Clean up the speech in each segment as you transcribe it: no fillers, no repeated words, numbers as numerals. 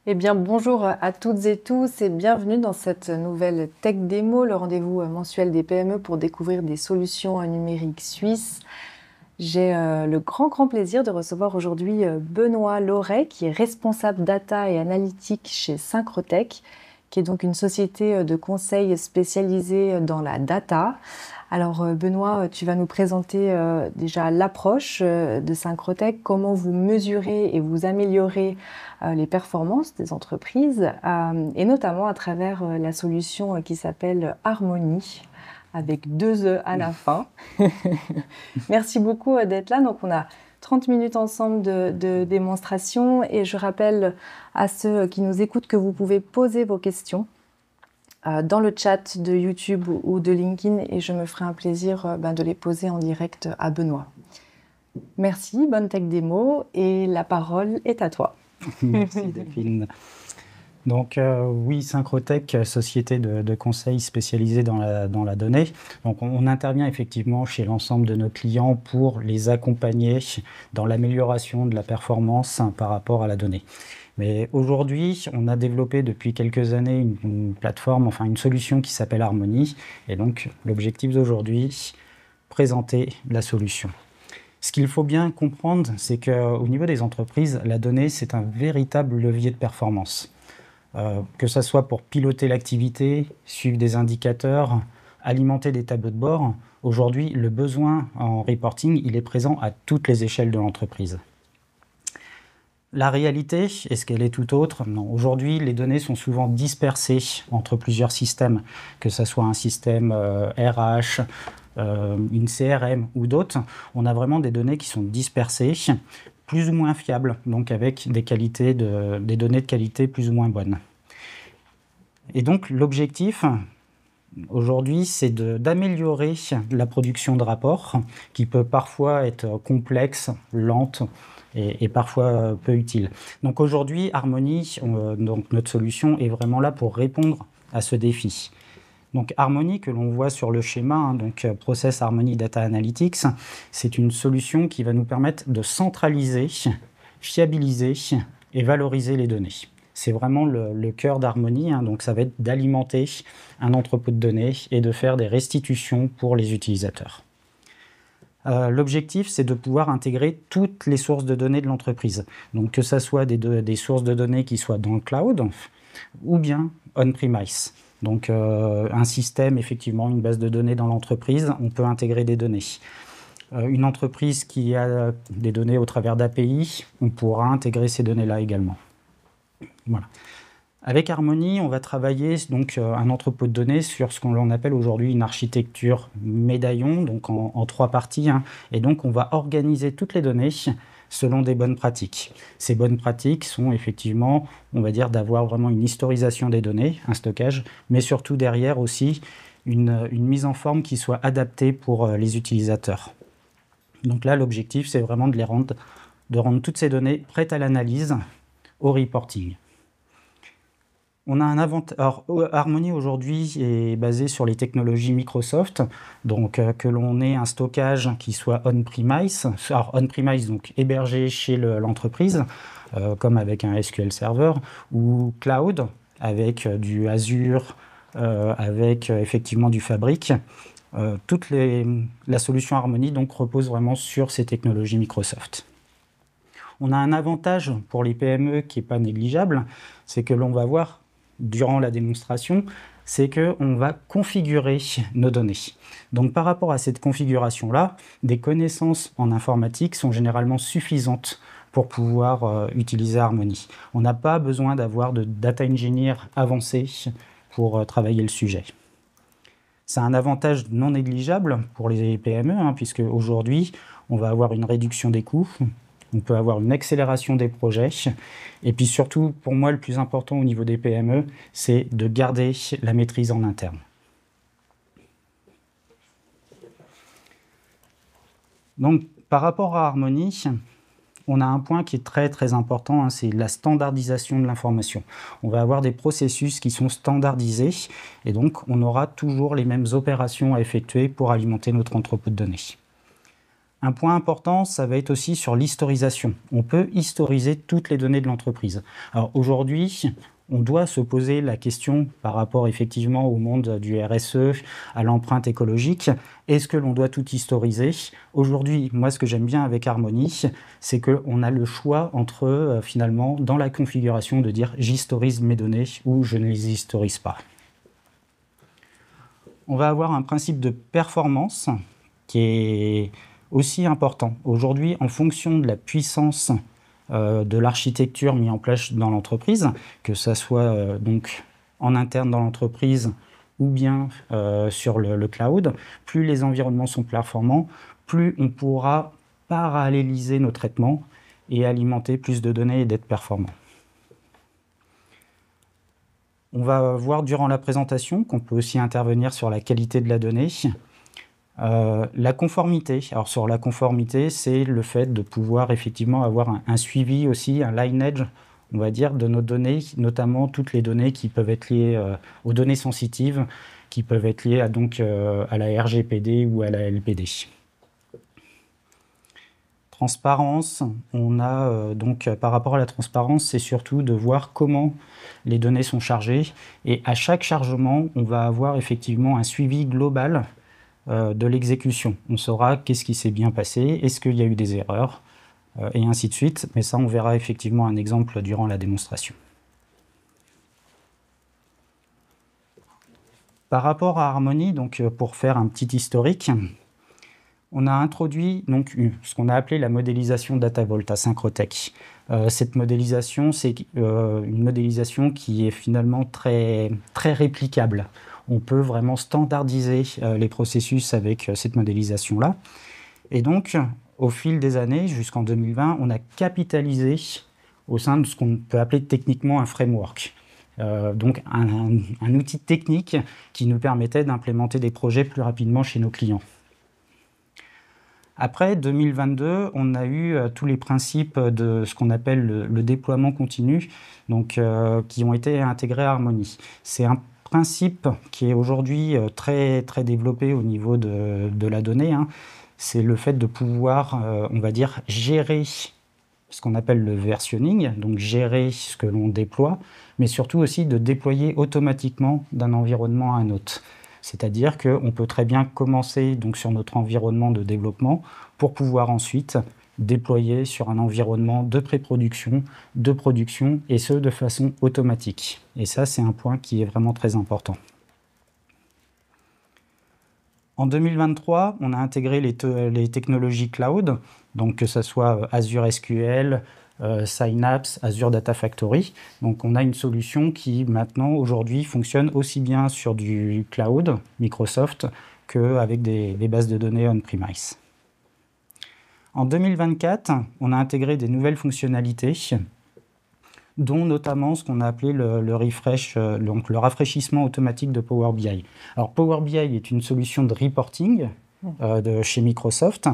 Eh bien, bonjour à toutes et tous et bienvenue dans cette nouvelle Tech Démo, le rendez-vous mensuel des PME pour découvrir des solutions numériques suisses. J'ai le grand plaisir de recevoir aujourd'hui Benoît Loret, qui est responsable data et analytique chez Synchrotech, qui est donc une société de conseil spécialisée dans la data. Alors Benoît, tu vas nous présenter déjà l'approche de Synchrotech, comment vous mesurez et vous améliorez les performances des entreprises, et notamment à travers la solution qui s'appelle Harmony, avec 2 E à la fin. Merci beaucoup d'être là. Donc on a 30 minutes ensemble de démonstration et je rappelle à ceux qui nous écoutent que vous pouvez poser vos questions dans le chat de YouTube ou de LinkedIn et je me ferai un plaisir de les poser en direct à Benoît. Merci, bonne tech démo et la parole est à toi. Merci Delphine. Donc oui, Synchrotech, société de conseil spécialisée dans la donnée. Donc on intervient effectivement chez l'ensemble de nos clients pour les accompagner dans l'amélioration de la performance par rapport à la donnée. Mais aujourd'hui, on a développé depuis quelques années une plateforme, enfin une solution qui s'appelle Harmony. Et donc l'objectif d'aujourd'hui, présenter la solution. Ce qu'il faut bien comprendre, c'est qu'au niveau des entreprises, la donnée, c'est un véritable levier de performance. Que ce soit pour piloter l'activité, suivre des indicateurs, alimenter des tableaux de bord, aujourd'hui, le besoin en reporting, il est présent à toutes les échelles de l'entreprise. La réalité, est-ce qu'elle est tout autre? Non. Aujourd'hui, les données sont souvent dispersées entre plusieurs systèmes, que ce soit un système RH, une CRM ou d'autres. On a vraiment des données qui sont dispersées, plus ou moins fiables, donc avec des données de qualité plus ou moins bonnes. Et donc l'objectif aujourd'hui, c'est d'améliorer la production de rapports, qui peut parfois être complexe, lente, et parfois peu utile. Donc aujourd'hui, Harmony, donc notre solution est vraiment là pour répondre à ce défi. Donc Harmony, que l'on voit sur le schéma, donc Process Harmony Data Analytics, c'est une solution qui va nous permettre de centraliser, fiabiliser et valoriser les données. C'est vraiment le cœur d'Harmony, donc ça va être d'alimenter un entrepôt de données et de faire des restitutions pour les utilisateurs. L'objectif, c'est de pouvoir intégrer toutes les sources de données de l'entreprise. Donc que ce soit des sources de données qui soient dans le cloud ou bien on-premise. Donc un système, effectivement, une base de données dans l'entreprise, on peut intégrer des données. Une entreprise qui a des données au travers d'API, on pourra intégrer ces données-là également. Voilà. Avec Harmony, on va travailler donc un entrepôt de données sur ce qu'on appelle aujourd'hui une architecture médaillon, donc en 3 parties. Et donc, on va organiser toutes les données selon des bonnes pratiques. Ces bonnes pratiques sont effectivement, on va dire, d'avoir vraiment une historisation des données, un stockage, mais surtout derrière aussi une mise en forme qui soit adaptée pour les utilisateurs. Donc là, l'objectif, c'est vraiment de rendre toutes ces données prêtes à l'analyse, au reporting. On a un avantage. Alors, Harmony aujourd'hui est basé sur les technologies Microsoft, donc que l'on ait un stockage qui soit on-premise, alors on-premise donc hébergé chez l'entreprise, comme avec un SQL Server, ou cloud avec du Azure, avec effectivement du Fabric. La solution Harmony donc repose vraiment sur ces technologies Microsoft. On a un avantage pour les PME qui n'est pas négligeable, c'est que l'on va voir durant la démonstration, c'est qu'on va configurer nos données. Donc par rapport à cette configuration-là, des connaissances en informatique sont généralement suffisantes pour pouvoir utiliser Harmony. On n'a pas besoin d'avoir de data engineer avancé pour travailler le sujet. C'est un avantage non négligeable pour les PME, puisque aujourd'hui, on va avoir une réduction des coûts, on peut avoir une accélération des projets. Et puis surtout, pour moi, le plus important au niveau des PME, c'est de garder la maîtrise en interne. Donc, par rapport à Harmony, on a un point qui est très important, c'est la standardisation de l'information. On va avoir des processus qui sont standardisés et donc on aura toujours les mêmes opérations à effectuer pour alimenter notre entrepôt de données. Un point important, ça va être aussi sur l'historisation. On peut historiser toutes les données de l'entreprise. Alors aujourd'hui, on doit se poser la question par rapport effectivement au monde du RSE, à l'empreinte écologique. Est-ce que l'on doit tout historiser? Aujourd'hui, moi, ce que j'aime bien avec Harmony, c'est qu'on a le choix entre, finalement, dans la configuration, de dire j'historise mes données ou je ne les historise pas. On va avoir un principe de performance qui est aussi important. Aujourd'hui, en fonction de la puissance de l'architecture mise en place dans l'entreprise, que ça soit donc en interne dans l'entreprise ou bien sur le cloud, plus les environnements sont performants, plus on pourra paralléliser nos traitements et alimenter plus de données et d'être performants. On va voir durant la présentation qu'on peut aussi intervenir sur la qualité de la donnée. La conformité. Alors sur la conformité, c'est le fait de pouvoir effectivement avoir un suivi aussi, un lineage, on va dire, de nos données, notamment toutes les données qui peuvent être liées aux données sensitives, qui peuvent être liées à la RGPD ou à la LPD. Transparence, on a donc par rapport à la transparence, c'est surtout de voir comment les données sont chargées, et à chaque chargement, on va avoir effectivement un suivi global de l'exécution. On saura qu'est-ce qui s'est bien passé, est-ce qu'il y a eu des erreurs, et ainsi de suite. Mais ça, on verra effectivement un exemple durant la démonstration. Par rapport à Harmony, donc pour faire un petit historique, on a introduit donc ce qu'on a appelé la modélisation DataVault à Syncrotech. Cette modélisation, c'est une modélisation qui est finalement très, très réplicable. On peut vraiment standardiser les processus avec cette modélisation-là. Et donc, au fil des années, jusqu'en 2020, on a capitalisé au sein de ce qu'on peut appeler techniquement un framework. Donc un outil technique qui nous permettait d'implémenter des projets plus rapidement chez nos clients. Après 2022, on a eu tous les principes de ce qu'on appelle le déploiement continu, donc, qui ont été intégrés à Harmony. C'est un principe qui est aujourd'hui très, très développé au niveau de la donnée. C'est le fait de pouvoir, on va dire, gérer ce qu'on appelle le versionning, donc gérer ce que l'on déploie, mais surtout aussi de déployer automatiquement d'un environnement à un autre. C'est-à-dire qu'on peut très bien commencer donc, sur notre environnement de développement pour pouvoir ensuite déployer sur un environnement de pré-production, de production, et ce, de façon automatique. Et ça, c'est un point qui est vraiment très important. En 2023, on a intégré les technologies cloud, donc que ce soit Azure SQL, Synapse, Azure Data Factory. Donc on a une solution qui maintenant, aujourd'hui, fonctionne aussi bien sur du cloud, Microsoft, qu'avec des bases de données on-premise. En 2024, on a intégré des nouvelles fonctionnalités, dont notamment ce qu'on a appelé le refresh, donc le rafraîchissement automatique de Power BI. Alors Power BI est une solution de reporting de chez Microsoft.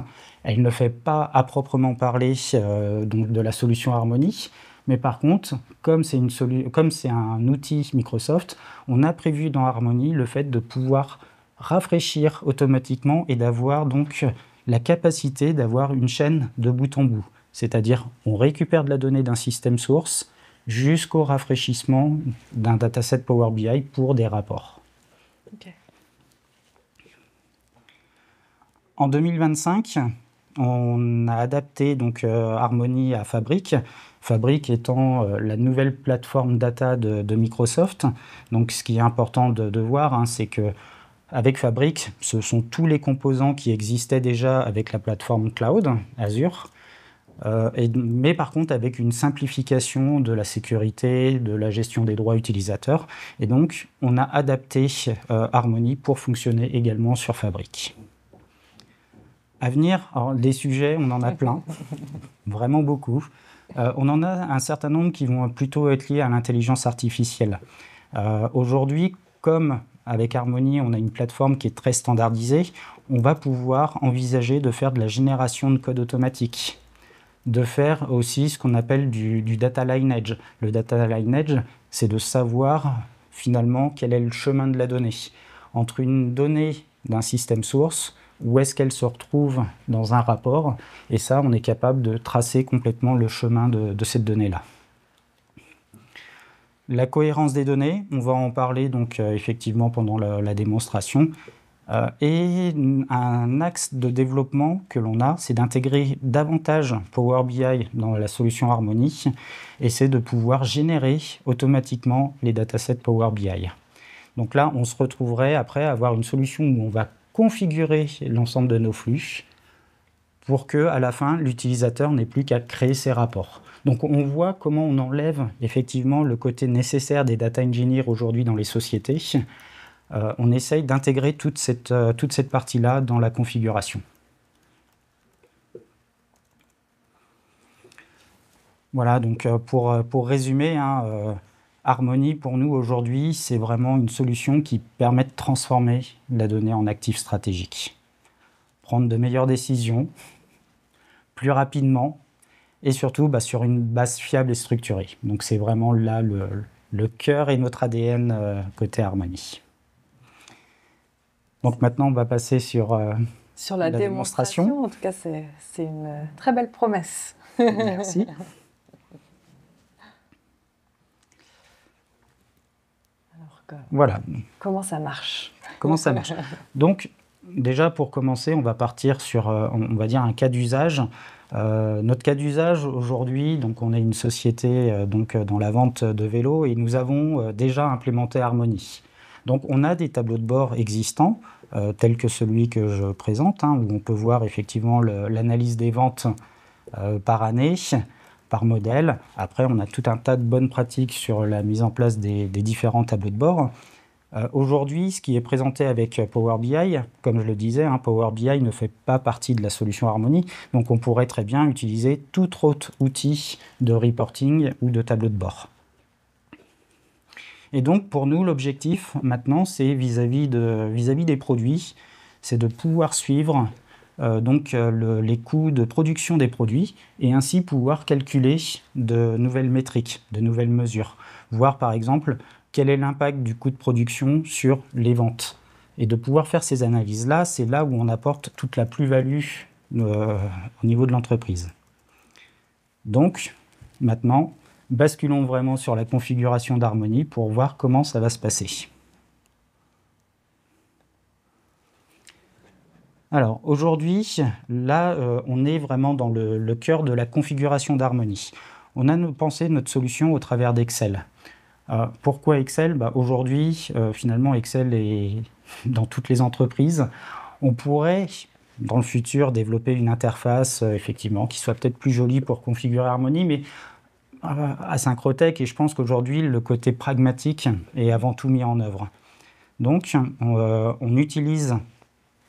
Elle ne fait pas à proprement parler donc de la solution Harmony, mais par contre, comme c'est un outil Microsoft, on a prévu dans Harmony le fait de pouvoir rafraîchir automatiquement et d'avoir donc la capacité d'avoir une chaîne de bout en bout. C'est-à-dire, on récupère de la donnée d'un système source jusqu'au rafraîchissement d'un dataset Power BI pour des rapports. Okay. En 2025, on a adapté donc, Harmony à Fabric. Fabric étant la nouvelle plateforme data de Microsoft. Donc, ce qui est important de voir, c'est que avec Fabric, ce sont tous les composants qui existaient déjà avec la plateforme cloud, Azure, mais par contre avec une simplification de la sécurité, de la gestion des droits utilisateurs. Et donc, on a adapté Harmony pour fonctionner également sur Fabric. À venir, alors, des sujets, on en a plein, vraiment beaucoup. On en a un certain nombre qui vont plutôt être liés à l'intelligence artificielle. Aujourd'hui, comme avec Harmony, on a une plateforme qui est très standardisée, on va pouvoir envisager de faire de la génération de code automatique, de faire aussi ce qu'on appelle du data lineage. Le data lineage, c'est de savoir finalement quel est le chemin de la donnée. Entre une donnée d'un système source, où est-ce qu'elle se retrouve dans un rapport. Et ça, on est capable de tracer complètement le chemin de cette donnée-là. La cohérence des données, on va en parler donc effectivement pendant la démonstration. Et un axe de développement que l'on a, c'est d'intégrer davantage Power BI dans la solution Harmony, et c'est de pouvoir générer automatiquement les datasets Power BI. Donc là, on se retrouverait après à avoir une solution où on va configurer l'ensemble de nos flux pour qu'à la fin, l'utilisateur n'ait plus qu'à créer ses rapports. Donc on voit comment on enlève effectivement le côté nécessaire des data engineers aujourd'hui dans les sociétés. On essaye d'intégrer toute cette partie-là dans la configuration. Voilà, donc pour résumer, Harmony, pour nous, aujourd'hui, c'est vraiment une solution qui permet de transformer la donnée en actif stratégique. Prendre de meilleures décisions, plus rapidement, et surtout sur une base fiable et structurée. Donc c'est vraiment là le cœur et notre ADN côté Harmony. Donc maintenant, on va passer sur la démonstration. En tout cas, c'est une très belle promesse. Merci. Voilà. Comment ça marche? Comment ça marche? Donc, déjà, pour commencer, on va partir sur, on va dire, un cas d'usage. Notre cas d'usage aujourd'hui, donc on est une société dans la vente de vélos et nous avons déjà implémenté Harmony. Donc, on a des tableaux de bord existants, tels que celui que je présente, où on peut voir effectivement l'analyse des ventes par année, par modèle. Après, on a tout un tas de bonnes pratiques sur la mise en place des différents tableaux de bord. Aujourd'hui, ce qui est présenté avec Power BI, comme je le disais, Power BI ne fait pas partie de la solution Harmony, donc on pourrait très bien utiliser tout autre outil de reporting ou de tableau de bord. Et donc, pour nous, l'objectif maintenant, c'est vis-à-vis des produits, c'est de pouvoir suivre les coûts de production des produits et ainsi pouvoir calculer de nouvelles métriques, de nouvelles mesures. Voir par exemple quel est l'impact du coût de production sur les ventes. Et de pouvoir faire ces analyses-là, c'est là où on apporte toute la plus-value au niveau de l'entreprise. Donc, maintenant, basculons vraiment sur la configuration d'Harmony pour voir comment ça va se passer. Alors, aujourd'hui, là, on est vraiment dans le cœur de la configuration d'Harmony. On a pensé notre solution au travers d'Excel. Pourquoi Excel? Aujourd'hui, finalement, Excel est dans toutes les entreprises. On pourrait, dans le futur, développer une interface, effectivement, qui soit peut-être plus jolie pour configurer Harmony, mais à Synchrotech, et je pense qu'aujourd'hui, le côté pragmatique est avant tout mis en œuvre. Donc, on utilise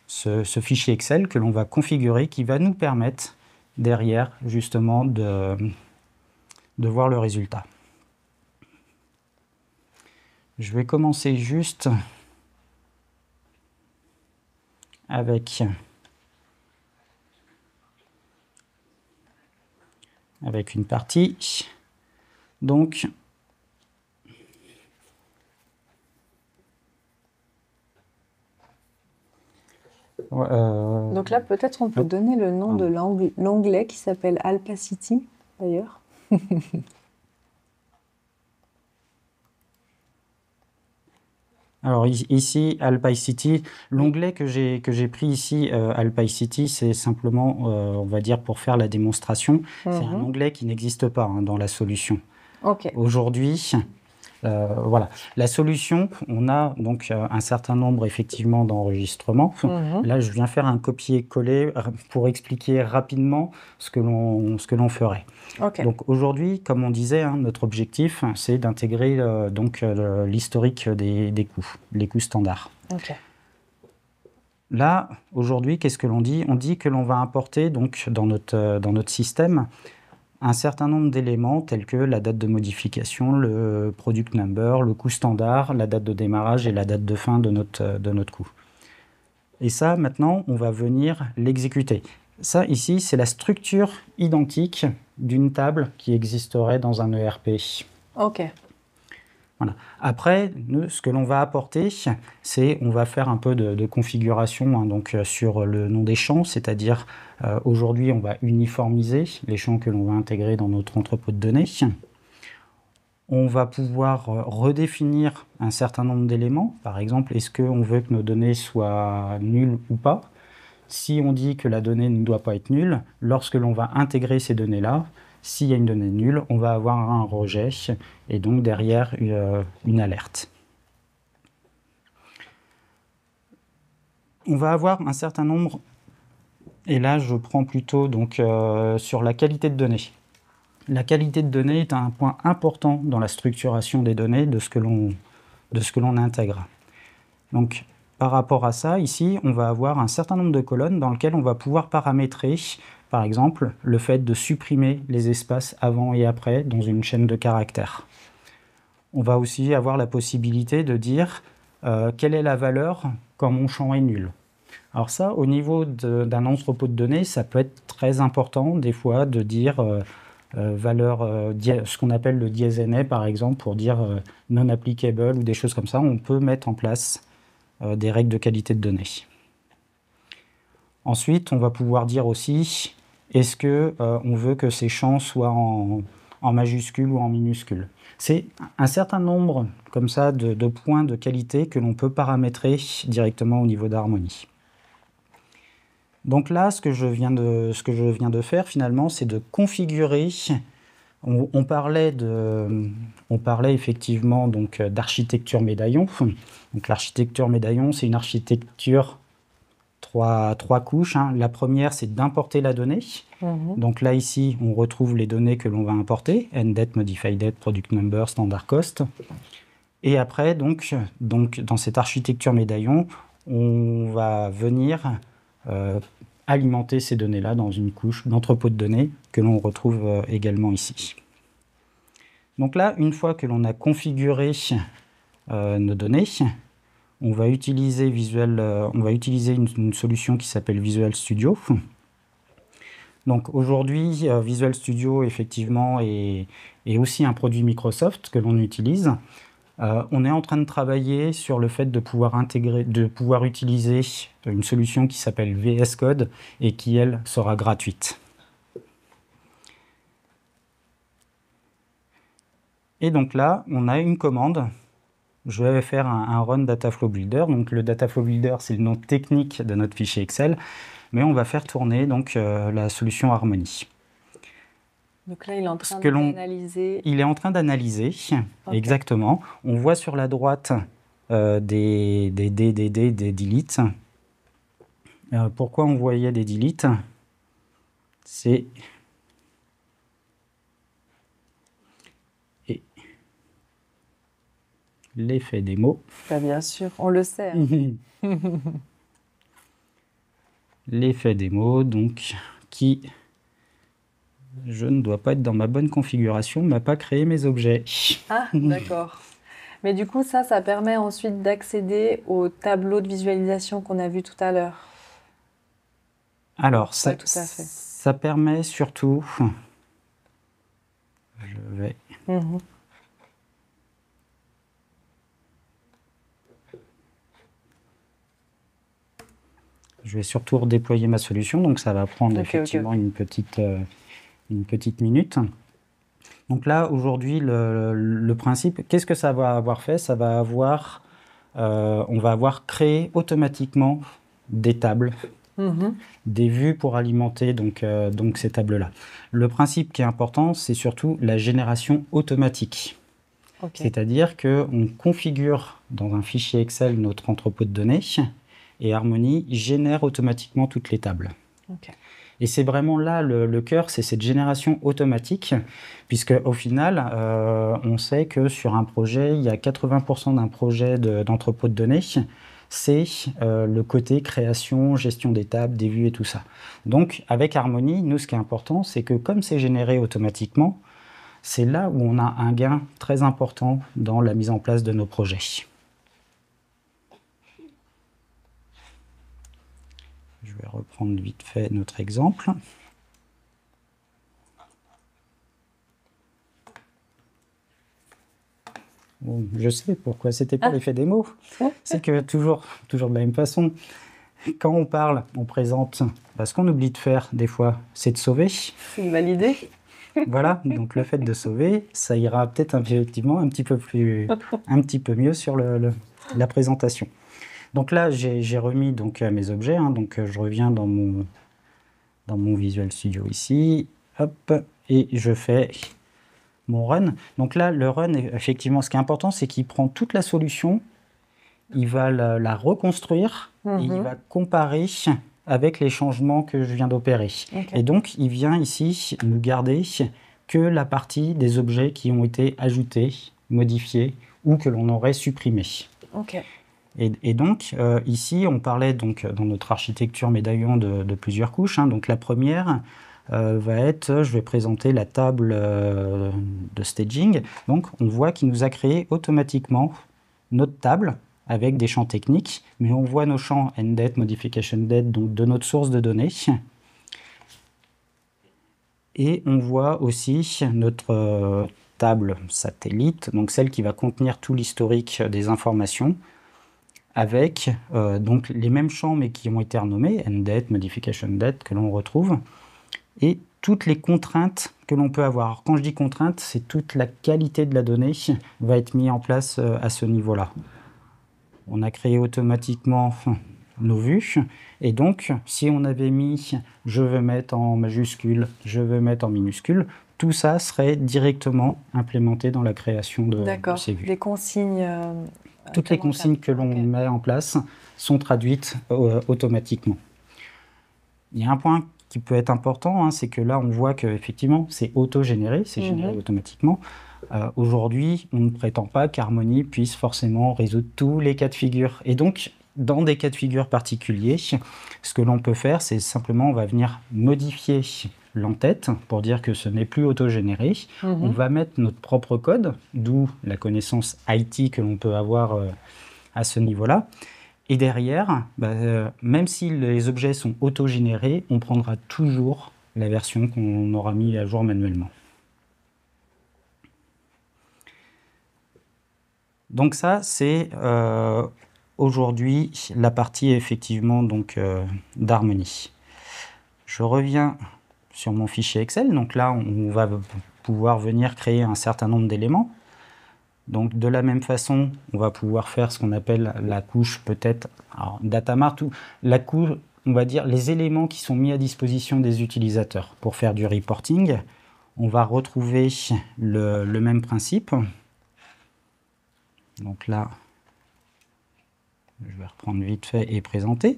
ce fichier Excel que l'on va configurer, qui va nous permettre, derrière, justement, de voir le résultat. Je vais commencer juste avec une partie. Donc, donc là, peut-être on peut donner le nom de l'onglet qui s'appelle Alpacity, d'ailleurs. Alors ici, Alpacity, l'onglet que j'ai pris ici, Alpacity, c'est simplement, on va dire, pour faire la démonstration. C'est un onglet qui n'existe pas dans la solution. Aujourd'hui, voilà. La solution, on a donc un certain nombre effectivement d'enregistrements. Là, je viens faire un copier-coller pour expliquer rapidement ce que l'on ferait. Donc aujourd'hui, comme on disait, notre objectif, c'est d'intégrer l'historique des coûts, les coûts standards. Là, aujourd'hui, qu'est-ce que l'on dit? On dit que l'on va importer donc, dans notre système un certain nombre d'éléments tels que la date de modification, le product number, le coût standard, la date de démarrage et la date de fin de notre coût. Et ça, maintenant, on va venir l'exécuter. Ça, ici, c'est la structure identique d'une table qui existerait dans un ERP. Voilà. Après, nous, ce que l'on va apporter, c'est on va faire un peu de configuration hein, donc, sur le nom des champs, c'est-à-dire aujourd'hui, on va uniformiser les champs que l'on va intégrer dans notre entrepôt de données. On va pouvoir redéfinir un certain nombre d'éléments. Par exemple, est-ce qu'on veut que nos données soient nulles ou pas? Si on dit que la donnée ne doit pas être nulle, lorsque l'on va intégrer ces données-là, s'il y a une donnée nulle, on va avoir un rejet et donc derrière une alerte. On va avoir un certain nombre, et là je prends plutôt donc, sur la qualité de données. La qualité de données est un point important dans la structuration des données de ce que l'on intègre. Donc, par rapport à ça, ici, on va avoir un certain nombre de colonnes dans lesquelles on va pouvoir paramétrer, par exemple, le fait de supprimer les espaces avant et après dans une chaîne de caractères. On va aussi avoir la possibilité de dire quelle est la valeur quand mon champ est nul. Alors ça, au niveau d'un entrepôt de données, ça peut être très important des fois de dire valeur, ce qu'on appelle le dièse NA par exemple, pour dire non applicable ou des choses comme ça. On peut mettre en place des règles de qualité de données. Ensuite, on va pouvoir dire aussi, est-ce qu'on veut que ces champs soient en majuscule ou en minuscule? C'est un certain nombre comme ça, de points de qualité que l'on peut paramétrer directement au niveau d'Harmony. Donc là, ce que je viens de faire finalement, c'est de configurer. On parlait effectivement d'architecture médaillon. Donc l'architecture médaillon, c'est une architecture trois couches. Hein. La première, c'est d'importer la donnée. Donc là, ici, on retrouve les données que l'on va importer, end-date, modified date, product number, standard cost. Et après, donc dans cette architecture médaillon, on va venir alimenter ces données-là dans une couche d'entrepôt de données que l'on retrouve également ici. Donc là, une fois que l'on a configuré nos données, on va utiliser une solution qui s'appelle Visual Studio. Donc aujourd'hui, Visual Studio, effectivement, est aussi un produit Microsoft que l'on utilise. On est en train de travailler sur le fait de pouvoir utiliser une solution qui s'appelle VS Code et qui, elle, sera gratuite. Et donc là, on a une commande. Je vais faire un run Dataflow Builder. Donc le Dataflow Builder, c'est le nom technique de notre fichier Excel, mais on va faire tourner donc la solution Harmony. Donc là, il est en train d'analyser. Il est en train d'analyser, okay. Exactement. On voit sur la droite des deletes. Pourquoi on voyait des deletes? C'est l'effet démo. Bah bien sûr, on le sait. Hein. L'effet démo, donc, qui... Je ne dois pas être dans ma bonne configuration, ne m'a pas créé mes objets. Ah, d'accord. Mais du coup, ça permet ensuite d'accéder au tableau de visualisation qu'on a vu tout à l'heure. Alors, ouais, tout à fait. Ça permet surtout... Je vais... Je vais surtout redéployer ma solution, donc ça va prendre effectivement une petite minute. Donc là, aujourd'hui, le principe, qu'est-ce que ça va avoir fait? Ça va avoir, on va avoir créé automatiquement des tables, des vues pour alimenter donc ces tables-là. Le principe qui est important, c'est surtout la génération automatique. Okay. C'est-à-dire qu'on configure dans un fichier Excel notre entrepôt de données et Harmony génère automatiquement toutes les tables. Okay. Et c'est vraiment là le cœur, c'est cette génération automatique, puisque au final, on sait que sur un projet, il y a 80% d'un projet d'entrepôt de données, c'est le côté création, gestion des tables, des vues et tout ça. Donc avec Harmony, nous ce qui est important, c'est que comme c'est généré automatiquement, c'est là où on a un gain très important dans la mise en place de nos projets. Je vais reprendre vite fait notre exemple. Bon, je sais pourquoi c'était pas l'effet démo. C'est que toujours de la même façon, quand on parle, on présente, ce qu'on oublie de faire des fois, c'est de sauver. C'est une bonne idée. Voilà, donc le fait de sauver, ça ira peut-être effectivement un petit peu mieux sur la présentation. Donc là, j'ai remis donc mes objets, hein, donc je reviens dans mon Visual Studio ici, hop, et je fais mon run. Donc là, le run, effectivement, ce qui est important, c'est qu'il prend toute la solution, il va la reconstruire, et il va comparer avec les changements que je viens d'opérer. Okay. Et donc, il vient ici nous garder que la partie des objets qui ont été ajoutés, modifiés, ou que l'on aurait supprimés. Okay. Et donc, ici, on parlait donc, dans notre architecture médaillon de plusieurs couches. Hein. Donc, la première va être, je vais présenter la table de staging. Donc, on voit qu'il nous a créé automatiquement notre table avec des champs techniques, mais on voit nos champs end-date, modification date, donc de notre source de données. Et on voit aussi notre table satellite, donc celle qui va contenir tout l'historique des informations, avec donc les mêmes champs mais qui ont été renommés, end-date, modification date, que l'on retrouve, et toutes les contraintes que l'on peut avoir. Alors, quand je dis contraintes, c'est toute la qualité de la donnée va être mise en place à ce niveau-là. On a créé automatiquement nos vues, et donc si on avait mis « je veux mettre en majuscule »,« je veux mettre en minuscule », tout ça serait directement implémenté dans la création de ces vues. Les consignes... Toutes les consignes que l'on met en place sont traduites automatiquement. Il y a un point qui peut être important, hein, c'est que là, on voit qu'effectivement, c'est auto-généré, c'est généré automatiquement. Aujourd'hui, on ne prétend pas qu'Harmony puisse forcément résoudre tous les cas de figure. Et donc, dans des cas de figure particuliers, ce que l'on peut faire, c'est simplement, on va venir modifier l'entête pour dire que ce n'est plus auto-généré. On va mettre notre propre code, d'où la connaissance IT que l'on peut avoir à ce niveau-là. Et derrière, même si les objets sont auto-générés, on prendra toujours la version qu'on aura mis à jour manuellement. Donc ça, c'est aujourd'hui la partie effectivement d'Harmony. Je reviens sur mon fichier Excel. Donc là, on va pouvoir venir créer un certain nombre d'éléments. Donc de la même façon, on va pouvoir faire ce qu'on appelle la couche peut-être data mart, ou la couche, on va dire les éléments qui sont mis à disposition des utilisateurs pour faire du reporting. On va retrouver le même principe. Donc là, je vais reprendre vite fait et présenter.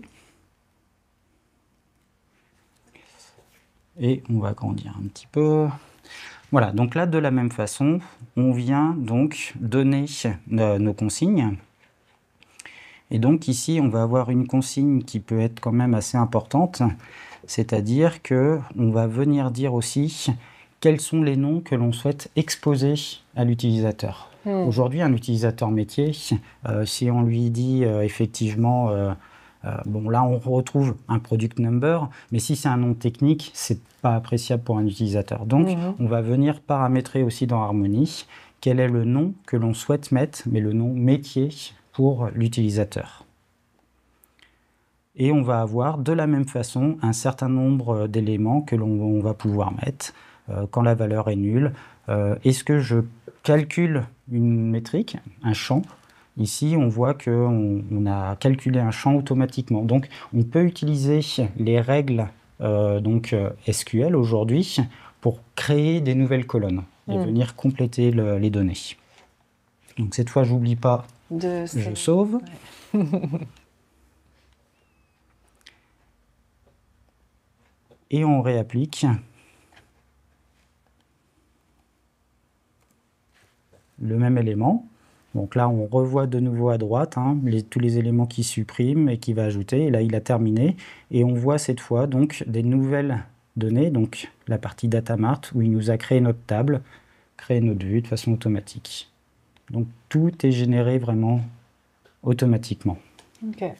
Et on va agrandir un petit peu. Voilà, donc là, de la même façon, on vient donc donner nos consignes. Et donc ici, on va avoir une consigne qui peut être quand même assez importante, c'est-à-dire qu'on va venir dire aussi quels sont les noms que l'on souhaite exposer à l'utilisateur. Aujourd'hui, un utilisateur métier, si on lui dit effectivement... bon, là, on retrouve un product number, mais si c'est un nom technique, c'est pas appréciable pour un utilisateur. Donc, on va venir paramétrer aussi dans Harmony quel est le nom que l'on souhaite mettre, mais le nom métier pour l'utilisateur. Et on va avoir de la même façon un certain nombre d'éléments que l'on va pouvoir mettre quand la valeur est nulle. Est-ce que je calcule une métrique, un champ? Ici, on voit qu'on a calculé un champ automatiquement. Donc, on peut utiliser les règles SQL aujourd'hui pour créer des nouvelles colonnes et venir compléter les données. Donc, cette fois, je n'oublie pas, je sauve. Ouais. Et on réapplique le même élément. Donc là, on revoit de nouveau à droite tous les éléments qui suppriment et qui va ajouter. Et là, il a terminé. Et on voit cette fois donc des nouvelles données, donc la partie data mart, où il nous a créé notre table, créé notre vue de façon automatique. Donc tout est généré vraiment automatiquement. Okay.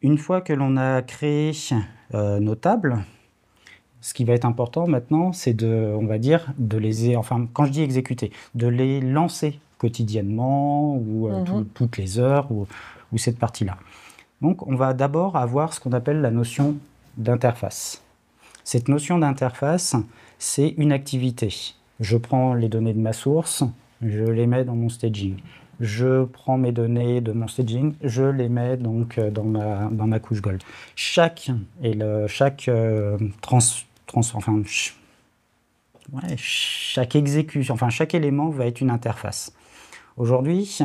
Une fois que l'on a créé nos tables, ce qui va être important maintenant, c'est de, on va dire, de les, enfin, quand je dis exécuter, de les lancer quotidiennement ou toutes les heures ou cette partie-là. Donc, on va d'abord avoir ce qu'on appelle la notion d'interface. Cette notion d'interface, c'est une activité. Je prends les données de ma source, je les mets dans mon staging. Je prends mes données de mon staging, je les mets donc dans ma couche gold. Chaque exécution, enfin chaque élément va être une interface. Aujourd'hui,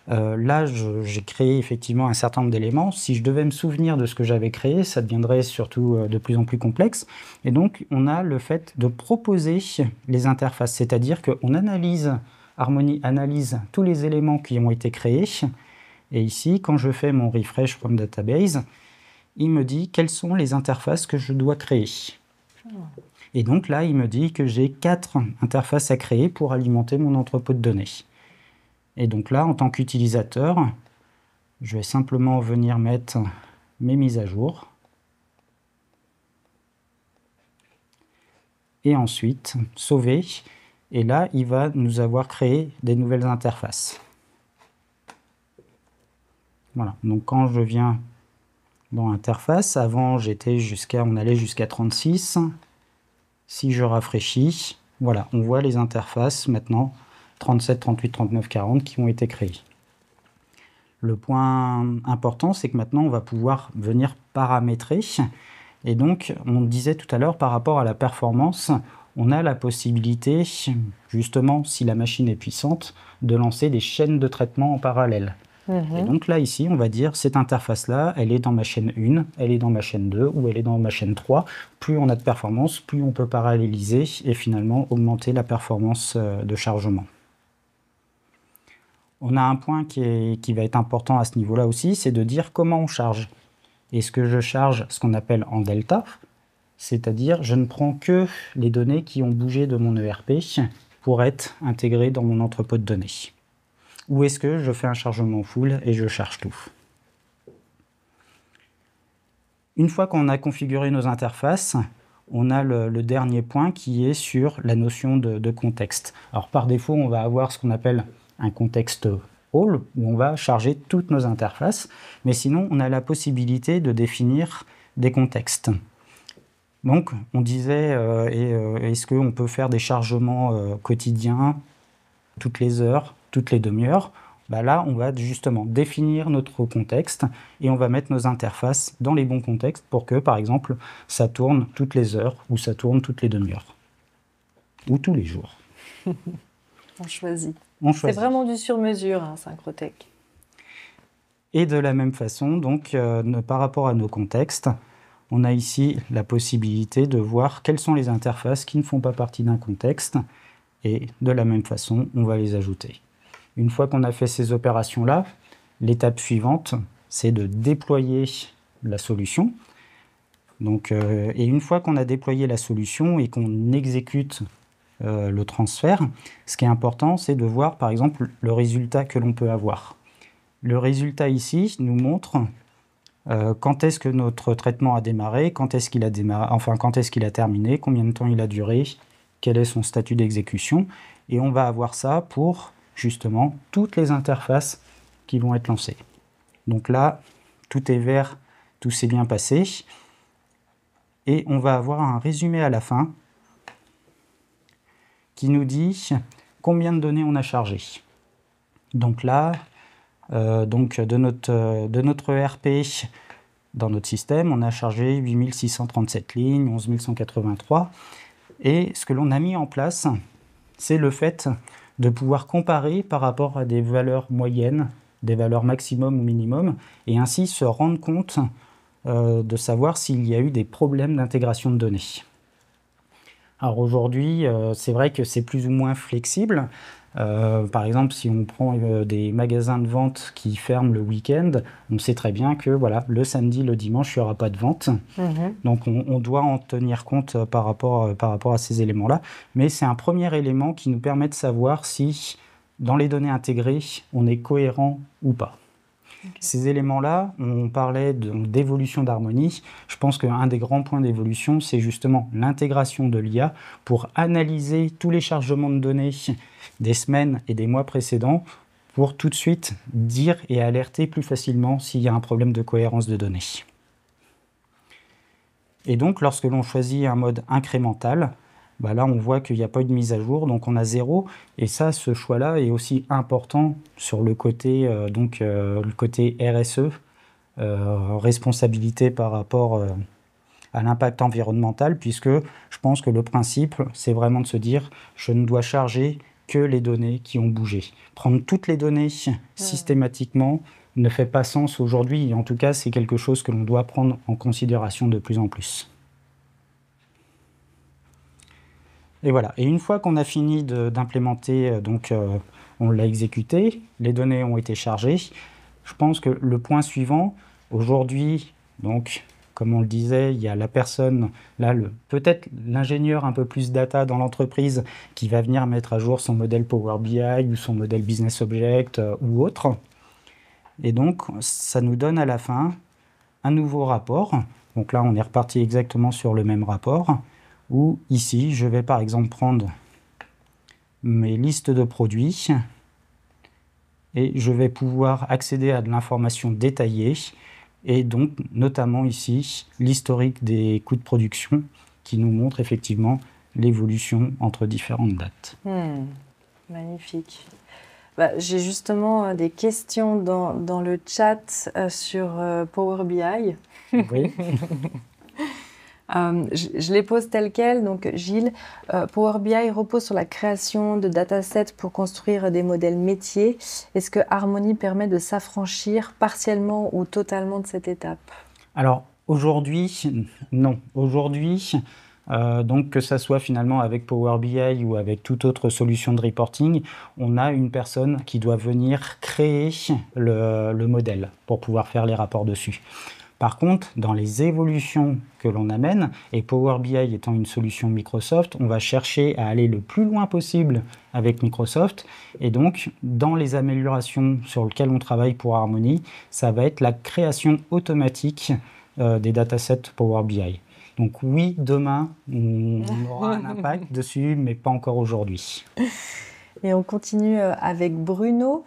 là, j'ai créé effectivement un certain nombre d'éléments. Si je devais me souvenir de ce que j'avais créé, ça deviendrait surtout de plus en plus complexe. Et donc, on a le fait de proposer les interfaces, c'est-à-dire qu'on analyse, Harmony analyse tous les éléments qui ont été créés. Et ici, quand je fais mon refresh from database, il me dit quelles sont les interfaces que je dois créer. Et donc là, il me dit que j'ai 4 interfaces à créer pour alimenter mon entrepôt de données. Et donc là, en tant qu'utilisateur, je vais simplement venir mettre mes mises à jour. Et ensuite, sauver. Et là, il va nous avoir créé des nouvelles interfaces. Voilà. Donc quand je viens dans Interface, avant, on allait jusqu'à 36. Si je rafraîchis, voilà, on voit les interfaces maintenant 37, 38, 39, 40 qui ont été créées. Le point important, c'est que maintenant, on va pouvoir venir paramétrer. Et donc, on disait tout à l'heure, par rapport à la performance, on a la possibilité, justement, si la machine est puissante, de lancer des chaînes de traitement en parallèle. Et donc là, ici, on va dire, cette interface-là, elle est dans ma chaîne 1, elle est dans ma chaîne 2 ou elle est dans ma chaîne 3. Plus on a de performance, plus on peut paralléliser et finalement augmenter la performance de chargement. On a un point qui va être important à ce niveau-là aussi, c'est de dire comment on charge. Est-ce que je charge ce qu'on appelle en delta, c'est-à-dire je ne prends que les données qui ont bougé de mon ERP pour être intégrées dans mon entrepôt de données. Ou est-ce que je fais un chargement full et je charge tout? Une fois qu'on a configuré nos interfaces, on a le dernier point qui est sur la notion de contexte. Alors par défaut, on va avoir ce qu'on appelle un contexte all, où on va charger toutes nos interfaces, mais sinon on a la possibilité de définir des contextes. Donc on disait, est-ce qu'on peut faire des chargements quotidiens, toutes les heures, toutes les demi-heures? Là, on va justement définir notre contexte et on va mettre nos interfaces dans les bons contextes pour que, par exemple, ça tourne toutes les heures ou ça tourne toutes les demi-heures. Ou tous les jours. On choisit. C'est vraiment du sur-mesure, hein, Synchrotech. Et de la même façon, donc, par rapport à nos contextes, on a ici la possibilité de voir quelles sont les interfaces qui ne font pas partie d'un contexte. Et de la même façon, on va les ajouter. Une fois qu'on a fait ces opérations-là, l'étape suivante, c'est de déployer la solution. Donc, et une fois qu'on a déployé la solution et qu'on exécute le transfert, ce qui est important, c'est de voir, par exemple, le résultat que l'on peut avoir. Le résultat ici nous montre quand est-ce que notre traitement a démarré, quand est-ce qu'il a terminé, combien de temps il a duré, quel est son statut d'exécution. Et on va avoir ça pour, justement, toutes les interfaces qui vont être lancées. Donc là, tout est vert, tout s'est bien passé. Et on va avoir un résumé à la fin qui nous dit combien de données on a chargées. Donc là, de notre ERP dans notre système, on a chargé 8637 lignes, 11183. Et ce que l'on a mis en place, c'est le fait de pouvoir comparer par rapport à des valeurs moyennes, des valeurs maximum ou minimum, et ainsi se rendre compte de savoir s'il y a eu des problèmes d'intégration de données. Alors aujourd'hui, c'est vrai que c'est plus ou moins flexible. Par exemple, si on prend des magasins de vente qui ferment le week-end, on sait très bien que voilà, le samedi, le dimanche, il n'y aura pas de vente. Donc on doit en tenir compte par rapport à ces éléments-là. Mais c'est un premier élément qui nous permet de savoir si, dans les données intégrées, on est cohérent ou pas. Ces éléments-là, on parlait d'évolution d'Harmony. Je pense qu'un des grands points d'évolution, c'est justement l'intégration de l'IA pour analyser tous les chargements de données des semaines et des mois précédents pour tout de suite dire et alerter plus facilement s'il y a un problème de cohérence de données. Et donc, lorsque l'on choisit un mode incrémental, là, on voit qu'il n'y a pas eu de mise à jour, donc on a 0. Et ça, ce choix-là est aussi important sur le côté, le côté RSE, responsabilité par rapport à l'impact environnemental, puisque je pense que le principe, c'est vraiment de se dire, je ne dois charger que les données qui ont bougé. Prendre toutes les données systématiquement ne fait pas sens aujourd'hui. En tout cas, c'est quelque chose que l'on doit prendre en considération de plus en plus. Et voilà. Et une fois qu'on a fini d'implémenter, on l'a exécuté, les données ont été chargées. Je pense que le point suivant, aujourd'hui, comme on le disait, il y a la personne, là, peut-être l'ingénieur un peu plus data dans l'entreprise qui va venir mettre à jour son modèle Power BI ou son modèle Business Object ou autre. Et donc, ça nous donne à la fin un nouveau rapport. Donc là, on est reparti exactement sur le même rapport, où ici, je vais par exemple prendre mes listes de produits et je vais pouvoir accéder à de l'information détaillée et donc notamment ici l'historique des coûts de production qui nous montre effectivement l'évolution entre différentes dates. Magnifique. J'ai justement des questions dans le chat sur Power BI. Oui. Je les pose telles quelles. Donc, Gilles, Power BI repose sur la création de datasets pour construire des modèles métiers. Est-ce que Harmony permet de s'affranchir partiellement ou totalement de cette étape? Alors, aujourd'hui, non. Aujourd'hui, que ça soit finalement avec Power BI ou avec toute autre solution de reporting, on a une personne qui doit venir créer le modèle pour pouvoir faire les rapports dessus. Par contre, dans les évolutions que l'on amène, et Power BI étant une solution Microsoft, on va chercher à aller le plus loin possible avec Microsoft. Et donc, dans les améliorations sur lesquelles on travaille pour Harmony, ça va être la création automatique des datasets Power BI. Donc oui, demain, on aura un impact dessus, mais pas encore aujourd'hui. Et on continue avec Bruno.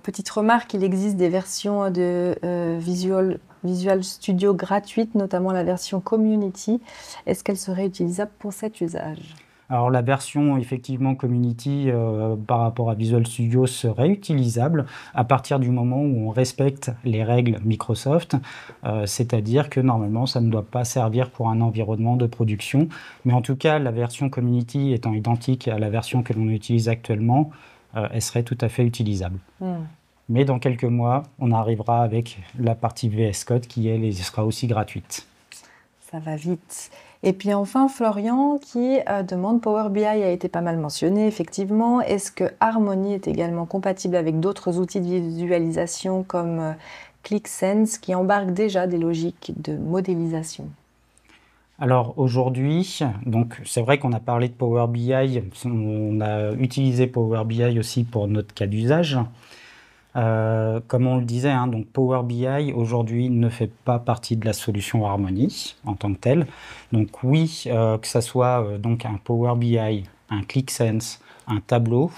Petite remarque, il existe des versions de Visual Studio gratuites, notamment la version Community. Est-ce qu'elle serait utilisable pour cet usage? Alors la version effectivement Community par rapport à Visual Studio serait utilisable à partir du moment où on respecte les règles Microsoft, c'est-à-dire que normalement ça ne doit pas servir pour un environnement de production, mais en tout cas la version Community étant identique à la version que l'on utilise actuellement, elle serait tout à fait utilisable. Mais dans quelques mois, on arrivera avec la partie VS Code qui, elle, sera aussi gratuite. Ça va vite. Et puis enfin, Florian qui demande, Power BI a été pas mal mentionné, effectivement. Est-ce que Harmony est également compatible avec d'autres outils de visualisation comme ClickSense qui embarquent déjà des logiques de modélisation? Alors aujourd'hui, c'est vrai qu'on a parlé de Power BI, on a utilisé Power BI aussi pour notre cas d'usage. Comme on le disait, donc Power BI aujourd'hui ne fait pas partie de la solution Harmony en tant que telle. Donc oui, que ça soit un Power BI, un ClickSense, un Tableau,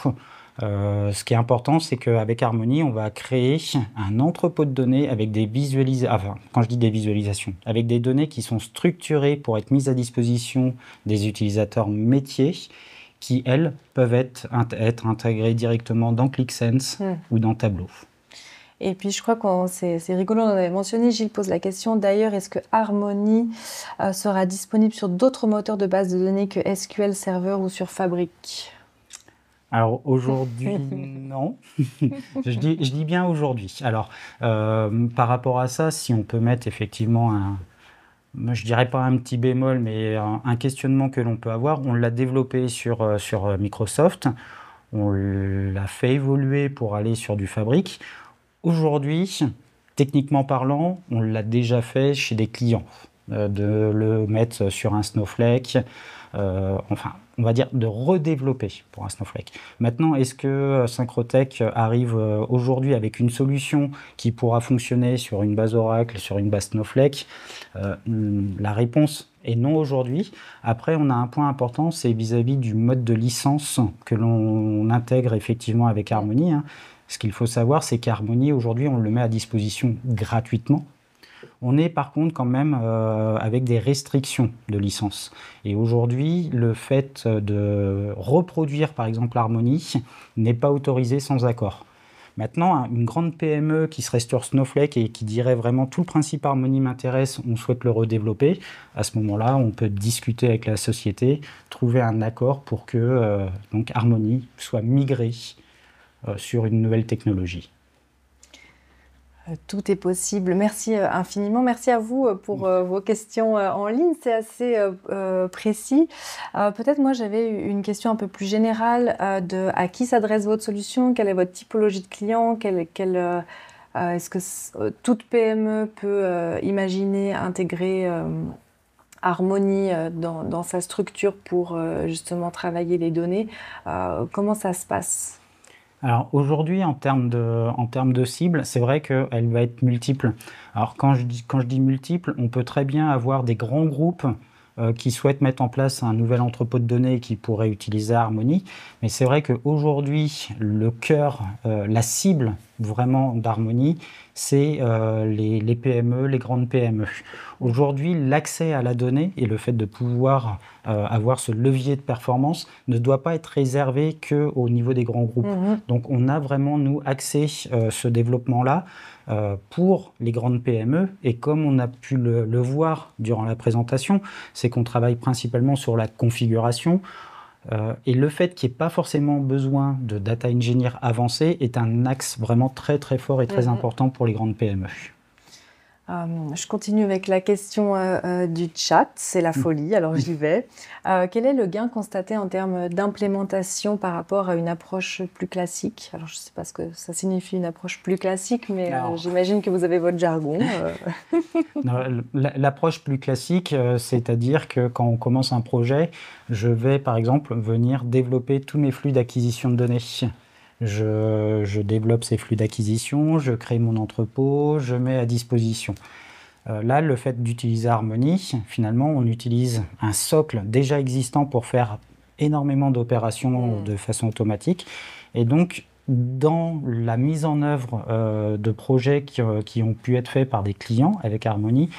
ce qui est important, c'est qu'avec Harmony, on va créer un entrepôt de données avec des visualisations, enfin, quand je dis des visualisations, avec des données qui sont structurées pour être mises à disposition des utilisateurs métiers, qui, elles, peuvent être intégrées directement dans ClickSense ou dans Tableau. Et puis, je crois que c'est rigolo, on en avait mentionné, Gilles pose la question, d'ailleurs, est-ce que Harmony sera disponible sur d'autres moteurs de base de données que SQL Server ou sur Fabric? Alors, aujourd'hui, non. je dis bien aujourd'hui. Alors, par rapport à ça, si on peut mettre effectivement je dirais pas un petit bémol, mais un questionnement que l'on peut avoir. On l'a développé sur Microsoft, on l'a fait évoluer pour aller sur du Fabric. Aujourd'hui, techniquement parlant, on l'a déjà fait chez des clients, de le mettre sur un Snowflake, enfin, on va dire de redévelopper pour un Snowflake. Maintenant, est-ce que Syncrotech arrive aujourd'hui avec une solution qui pourra fonctionner sur une base Oracle, sur une base Snowflake? La réponse est non aujourd'hui. Après, on a un point important, c'est vis-à-vis du mode de licence que l'on intègre effectivement avec Harmony. Ce qu'il faut savoir, c'est qu'Harmony, aujourd'hui, on le met à disposition gratuitement. On est par contre quand même avec des restrictions de licence. Et aujourd'hui, le fait de reproduire par exemple Harmony n'est pas autorisé sans accord. Maintenant, une grande PME qui serait sur Snowflake et qui dirait vraiment tout le principe Harmony m'intéresse, on souhaite le redévelopper, à ce moment-là, on peut discuter avec la société, trouver un accord pour que donc Harmony soit migré sur une nouvelle technologie. Tout est possible. Merci infiniment. Merci à vous pour vos questions en ligne. C'est assez précis. Peut-être moi j'avais une question un peu plus générale à qui s'adresse votre solution, quelle est votre typologie de client, est-ce que toute PME peut imaginer intégrer Harmony dans sa structure pour justement travailler les données. Comment ça se passe ? Alors aujourd'hui, en termes de cible, c'est vrai qu'elle va être multiple. Alors quand je dis multiple, on peut très bien avoir des grands groupes qui souhaitent mettre en place un nouvel entrepôt de données et qui pourraient utiliser Harmony. Mais c'est vrai qu'aujourd'hui, le cœur, la cible vraiment d'Harmony, c'est les PME, les grandes PME. Aujourd'hui, l'accès à la donnée et le fait de pouvoir avoir ce levier de performance ne doit pas être réservé qu'au niveau des grands groupes. Donc on a vraiment, nous, axé ce développement-là pour les grandes PME. Et comme on a pu le voir durant la présentation, c'est qu'on travaille principalement sur la configuration. Et le fait qu'il n'y ait pas forcément besoin de data engineer avancé est un axe vraiment très très fort et très important pour les grandes PME. Je continue avec la question du chat, c'est la folie, alors j'y vais. Quel est le gain constaté en termes d'implémentation par rapport à une approche plus classique? Alors je ne sais pas ce que ça signifie une approche plus classique, mais j'imagine que vous avez votre jargon. L'approche plus classique, c'est-à-dire que quand on commence un projet, je vais par exemple venir développer tous mes flux d'acquisition de données. Je développe ces flux d'acquisition, je crée mon entrepôt, je mets à disposition. Là, le fait d'utiliser Harmony, finalement, on utilise un socle déjà existant pour faire énormément d'opérations de façon automatique. Et donc, dans la mise en œuvre de projets qui ont pu être faits par des clients avec Harmony,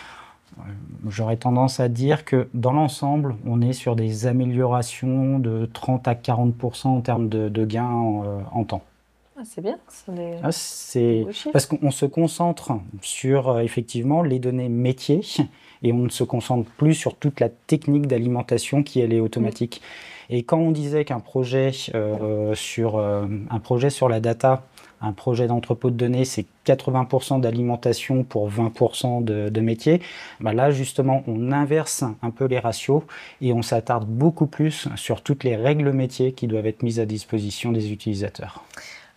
j'aurais tendance à dire que dans l'ensemble, on est sur des améliorations de 30 à 40% en termes de gains en temps. C'est bien, c'est parce qu'on se concentre sur effectivement les données métiers et on ne se concentre plus sur toute la technique d'alimentation qui elle est automatique. Et quand on disait qu'un projet sur la data, un projet d'entrepôt de données, c'est 80% d'alimentation pour 20% de métier. Ben là, justement, on inverse un peu les ratios et on s'attarde beaucoup plus sur toutes les règles métiers qui doivent être mises à disposition des utilisateurs.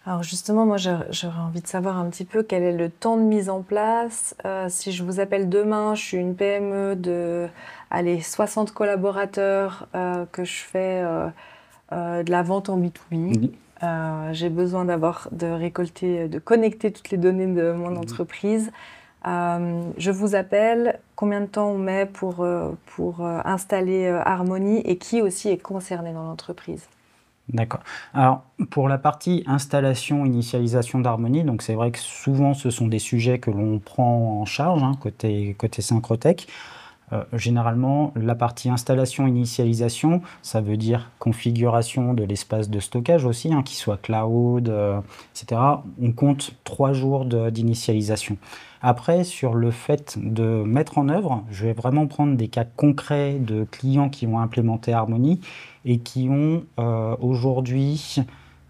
Alors justement, moi, j'aurais envie de savoir un petit peu quel est le temps de mise en place. Si je vous appelle demain, je suis une PME de 60 collaborateurs, que je fais de la vente en B2B. J'ai besoin de connecter toutes les données de mon entreprise. Je vous appelle, combien de temps on met pour installer Harmony et qui aussi est concerné dans l'entreprise? D'accord. Alors, pour la partie installation, initialisation d'Harmony, donc c'est vrai que souvent ce sont des sujets que l'on prend en charge, côté Syncrotech. Généralement, la partie installation, initialisation, ça veut dire configuration de l'espace de stockage aussi, qu'il soit cloud, etc. On compte 3 jours d'initialisation. Après, sur le fait de mettre en œuvre, je vais vraiment prendre des cas concrets de clients qui ont implémenté Harmony et qui ont aujourd'hui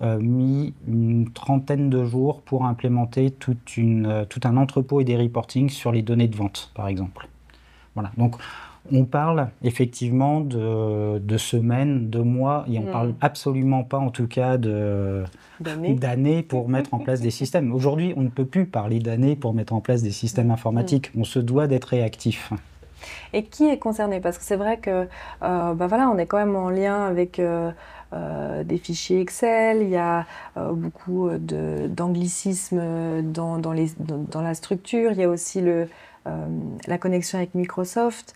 mis une trentaine de jours pour implémenter tout un entrepôt et des reportings sur les données de vente, par exemple. Voilà, donc on parle effectivement de semaines, de mois, et on ne parle absolument pas en tout cas d'années pour mettre en place des systèmes. Aujourd'hui, on ne peut plus parler d'années pour mettre en place des systèmes informatiques. On se doit d'être réactif. Et qui est concerné? Parce que c'est vrai que voilà, on est quand même en lien avec des fichiers Excel, il y a beaucoup d'anglicismes dans la structure, il y a aussi la connexion avec Microsoft.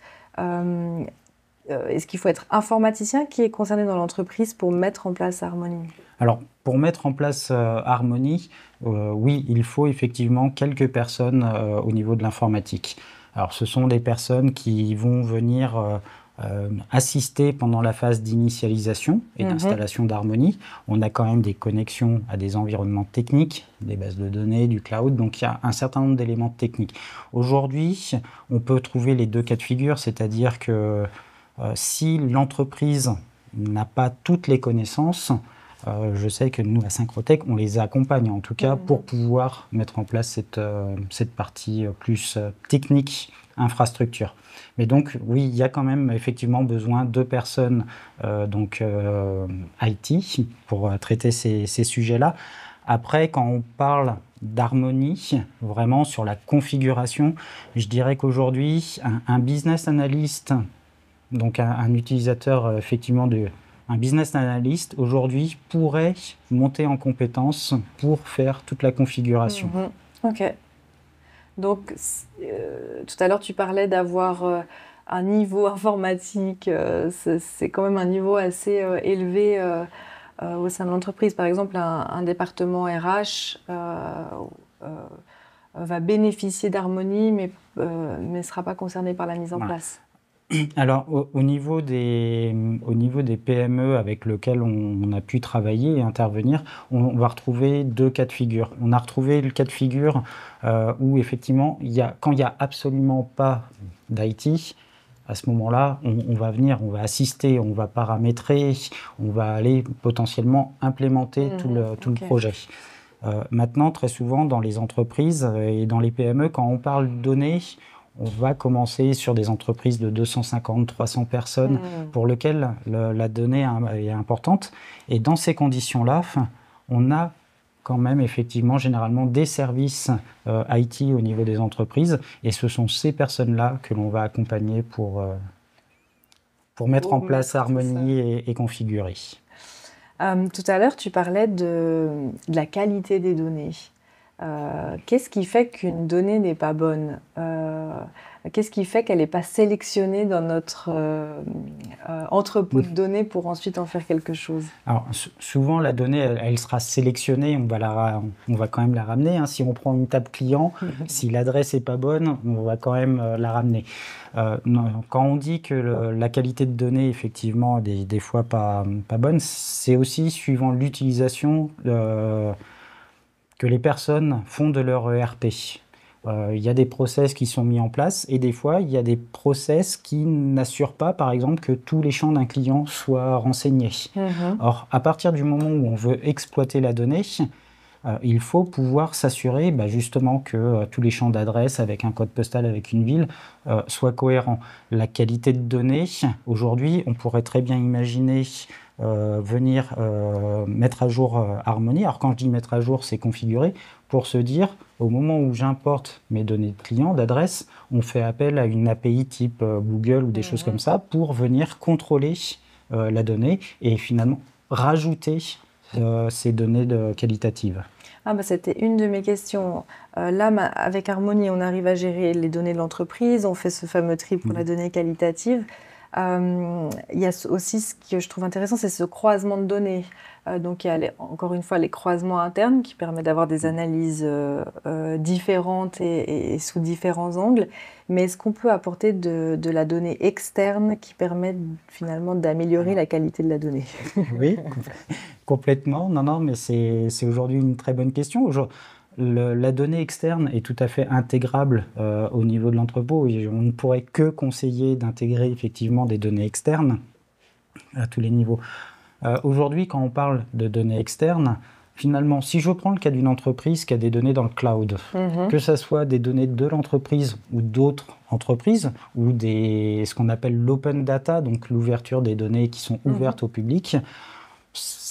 Est-ce qu'il faut être informaticien? Qui est concerné dans l'entreprise pour mettre en place Harmony? Alors, pour mettre en place Harmony, oui, il faut effectivement quelques personnes au niveau de l'informatique. Alors, ce sont des personnes qui vont venir assister pendant la phase d'initialisation et d'installation d'Harmony. On a quand même des connexions à des environnements techniques, des bases de données, du cloud, donc il y a un certain nombre d'éléments techniques. Aujourd'hui, on peut trouver les deux cas de figure, c'est-à-dire que si l'entreprise n'a pas toutes les connaissances, je sais que nous, à Synchrotech, on les accompagne en tout cas pour pouvoir mettre en place cette partie plus technique, infrastructure. Mais donc, oui, il y a quand même effectivement besoin de personnes IT pour traiter ces sujets-là. Après, quand on parle d'Harmony, vraiment sur la configuration, je dirais qu'aujourd'hui, un business analyst, donc un utilisateur effectivement un business analyst aujourd'hui pourrait monter en compétence pour faire toute la configuration. Ok. Donc, tout à l'heure, tu parlais d'avoir un niveau informatique. C'est quand même un niveau assez élevé au sein de l'entreprise. Par exemple, un département RH va bénéficier d'Harmony, mais ne sera pas concerné par la mise en place. Alors, au niveau des PME avec lesquels on a pu travailler et intervenir, on va retrouver deux cas de figure. On a retrouvé le cas de figure où effectivement, quand il n'y a absolument pas d'IT, à ce moment-là, on va venir, on va assister, on va paramétrer, on va aller potentiellement implémenter tout le projet. Maintenant, très souvent, dans les entreprises et dans les PME, quand on parle de données, on va commencer sur des entreprises de 250, 300 personnes pour lesquelles la donnée est importante. Et dans ces conditions-là, on a quand même effectivement généralement des services IT au niveau des entreprises. Et ce sont ces personnes-là que l'on va accompagner pour mettre en place Harmony et configurer. Tout à l'heure, tu parlais de la qualité des données. Qu'est-ce qui fait qu'une donnée n'est pas bonne? Qu'est-ce qui fait qu'elle n'est pas sélectionnée dans notre entrepôt de données pour ensuite en faire quelque chose? Alors, souvent, la donnée, elle sera sélectionnée, on va quand même la ramener. Si on prend une table client, si l'adresse n'est pas bonne, on va quand même la ramener. Quand on dit que la qualité de données, effectivement, des fois pas bonne, c'est aussi suivant l'utilisation que les personnes font de leur ERP. Il y a des process qui sont mis en place et des fois, il y a des process qui n'assurent pas, par exemple, que tous les champs d'un client soient renseignés. Or, à partir du moment où on veut exploiter la donnée, il faut pouvoir s'assurer justement que tous les champs d'adresse avec un code postal, avec une ville, soient cohérents. La qualité de données, aujourd'hui, on pourrait très bien imaginer venir mettre à jour Harmony. Alors quand je dis mettre à jour, c'est configurer pour se dire, au moment où j'importe mes données de client, d'adresse, on fait appel à une API type Google ou des choses comme ça pour venir contrôler la donnée et finalement rajouter ces données qualitatives. C'était une de mes questions. Là, avec Harmony, on arrive à gérer les données de l'entreprise, on fait ce fameux tri pour la donnée qualitative. Il y a aussi ce que je trouve intéressant, c'est ce croisement de données. Donc il y a encore une fois les croisements internes qui permettent d'avoir des analyses différentes et sous différents angles. Mais est-ce qu'on peut apporter de la donnée externe qui permet finalement d'améliorer la qualité de la donnée? Oui, complètement. Non, mais c'est aujourd'hui une très bonne question. La donnée externe est tout à fait intégrable au niveau de l'entrepôt et on ne pourrait que conseiller d'intégrer effectivement des données externes à tous les niveaux. Aujourd'hui, quand on parle de données externes, finalement, si je prends le cas d'une entreprise qui a des données dans le cloud, que ce soit des données de l'entreprise ou d'autres entreprises, ou ce qu'on appelle l'open data, donc l'ouverture des données qui sont ouvertes au public,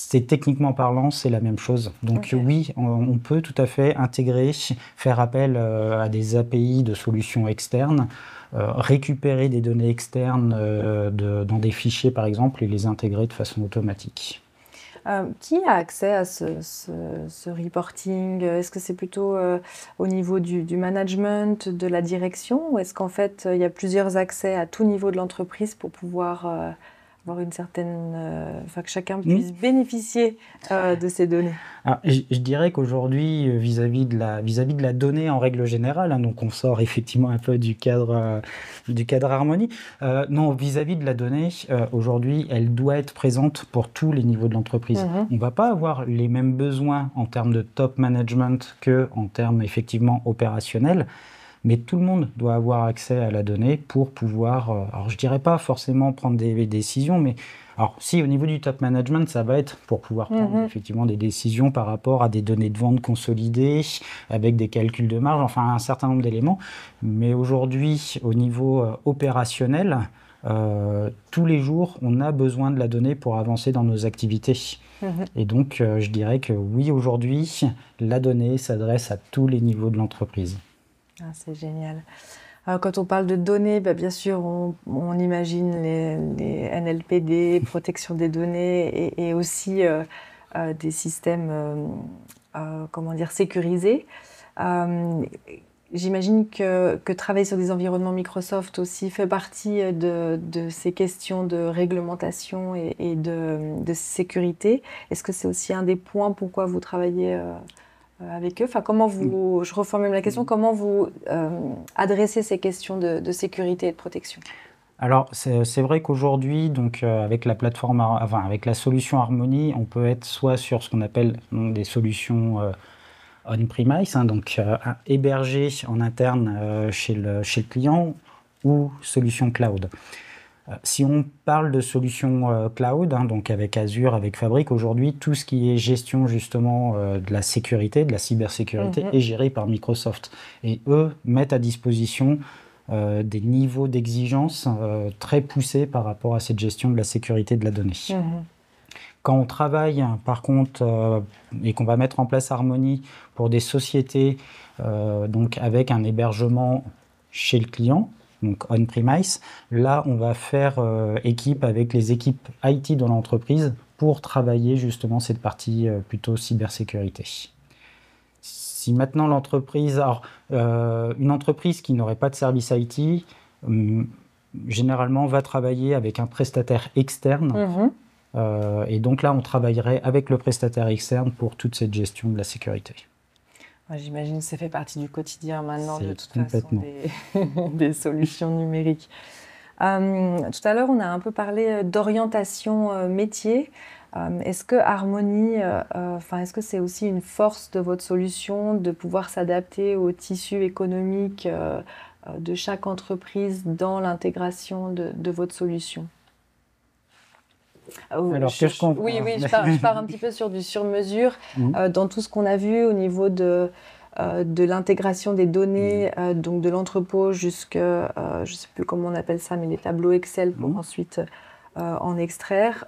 c'est techniquement parlant, c'est la même chose. Donc oui, on peut tout à fait intégrer, faire appel à des API de solutions externes, récupérer des données externes dans des fichiers par exemple et les intégrer de façon automatique. Qui a accès à ce reporting? Est-ce que c'est plutôt au niveau du management, de la direction, ou est-ce qu'en fait il y a plusieurs accès à tout niveau de l'entreprise pour pouvoir avoir une certaine, enfin que chacun puisse bénéficier de ces données? Alors, je dirais qu'aujourd'hui, vis-à-vis de la donnée en règle générale, hein, donc on sort effectivement un peu du cadre Harmony. Non, vis-à-vis de la donnée, aujourd'hui, elle doit être présente pour tous les niveaux de l'entreprise. On ne va pas avoir les mêmes besoins en termes de top management que en termes effectivement opérationnels. Mais tout le monde doit avoir accès à la donnée pour pouvoir, alors je dirais pas forcément prendre des décisions, mais alors si au niveau du top management, ça va être pour pouvoir prendre effectivement des décisions par rapport à des données de vente consolidées, avec des calculs de marge, enfin un certain nombre d'éléments. Mais aujourd'hui, au niveau opérationnel, tous les jours, on a besoin de la donnée pour avancer dans nos activités. Et donc, je dirais que oui, aujourd'hui, la donnée s'adresse à tous les niveaux de l'entreprise. Ah, c'est génial. Alors, quand on parle de données, bah, bien sûr, on imagine les NLPD, protection des données et aussi des systèmes comment dire, sécurisés. J'imagine que travailler sur des environnements Microsoft aussi fait partie de ces questions de réglementation et de sécurité. Est-ce que c'est aussi un des points pourquoi vous travaillez avec eux? Enfin, comment vous, je reformule la question, comment vous adressez ces questions de sécurité et de protection? Alors, c'est vrai qu'aujourd'hui, donc avec la plateforme, enfin, avec la solution Harmony, on peut être soit sur ce qu'on appelle des solutions on-premise, hein, donc hébergées en interne chez le client, ou solution cloud. Si on parle de solutions cloud, hein, donc avec Azure, avec Fabric, aujourd'hui, tout ce qui est gestion justement de la sécurité, de la cybersécurité, est géré par Microsoft. Et eux mettent à disposition des niveaux d'exigence très poussés par rapport à cette gestion de la sécurité de la donnée. Quand on travaille, par contre, et qu'on va mettre en place Harmony pour des sociétés, donc avec un hébergement chez le client, donc on-premise, là, on va faire équipe avec les équipes IT de l'entreprise pour travailler justement cette partie plutôt cybersécurité. Si maintenant l'entreprise, alors une entreprise qui n'aurait pas de service IT, généralement va travailler avec un prestataire externe. Et donc là, on travaillerait avec le prestataire externe pour toute cette gestion de la sécurité. J'imagine que ça fait partie du quotidien maintenant, de toute façon, des solutions numériques. Tout à l'heure, on a un peu parlé d'orientation métier. Est-ce que Harmony, est-ce que c'est aussi une force de votre solution de pouvoir s'adapter au tissu économique de chaque entreprise dans l'intégration de votre solution? Alors, oui, je pars un petit peu sur du sur-mesure dans tout ce qu'on a vu au niveau de l'intégration des données, donc de l'entrepôt jusqu'à, je ne sais plus comment on appelle ça, mais les tableaux Excel pour ensuite en extraire.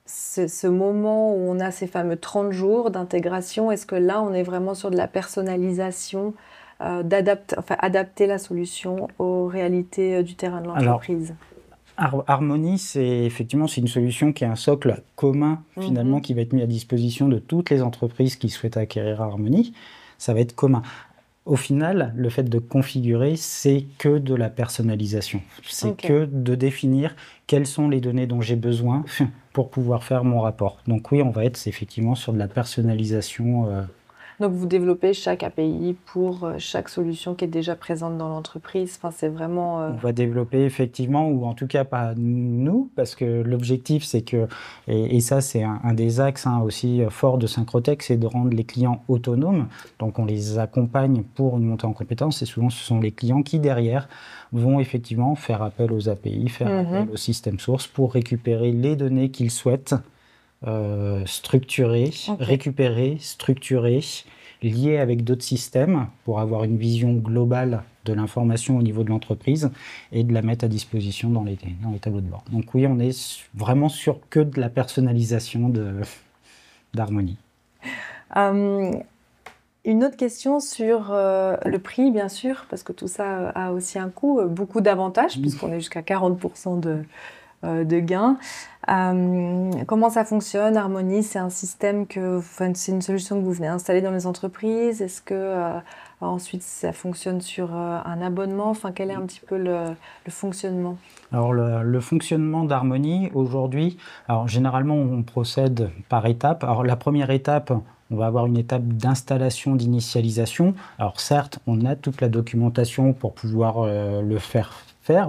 Ce moment où on a ces fameux 30 jours d'intégration, est-ce que là, on est vraiment sur de la personnalisation, adapter la solution aux réalités du terrain de l'entreprise? Harmony, c'est une solution qui est un socle commun, finalement, qui va être mis à disposition de toutes les entreprises qui souhaitent acquérir Harmony. Ça va être commun. Au final, le fait de configurer, c'est que de la personnalisation. C'est que de définir quelles sont les données dont j'ai besoin pour pouvoir faire mon rapport. Donc oui, on va être effectivement sur de la personnalisation. Donc vous développez chaque API pour chaque solution qui est déjà présente dans l'entreprise. Enfin, c'est vraiment. On va développer effectivement, ou en tout cas pas nous, parce que l'objectif c'est que, et ça c'est un des axes aussi forts de Syncrotech, c'est de rendre les clients autonomes. Donc on les accompagne pour une montée en compétences et souvent ce sont les clients qui derrière vont effectivement faire appel aux API, faire appel au système source pour récupérer les données qu'ils souhaitent. Structurer, récupérer, structurer, lier avec d'autres systèmes pour avoir une vision globale de l'information au niveau de l'entreprise et de la mettre à disposition dans les tableaux de bord. Donc oui, on est vraiment sur que de la personnalisation d'Harmonie. Une autre question sur le prix, bien sûr, parce que tout ça a aussi un coût, beaucoup d'avantages, puisqu'on est jusqu'à 40% de gains. Comment ça fonctionne, Harmonie? C'est un système c'est une solution que vous venez installer dans les entreprises? Est-ce que ensuite ça fonctionne sur un abonnement? Enfin, quel est un petit peu le fonctionnement? Alors le fonctionnement d'Harmonie aujourd'hui, alors généralement on procède par étapes. Alors la première étape, on va avoir une étape d'installation, d'initialisation. Alors certes, on a toute la documentation pour pouvoir le faire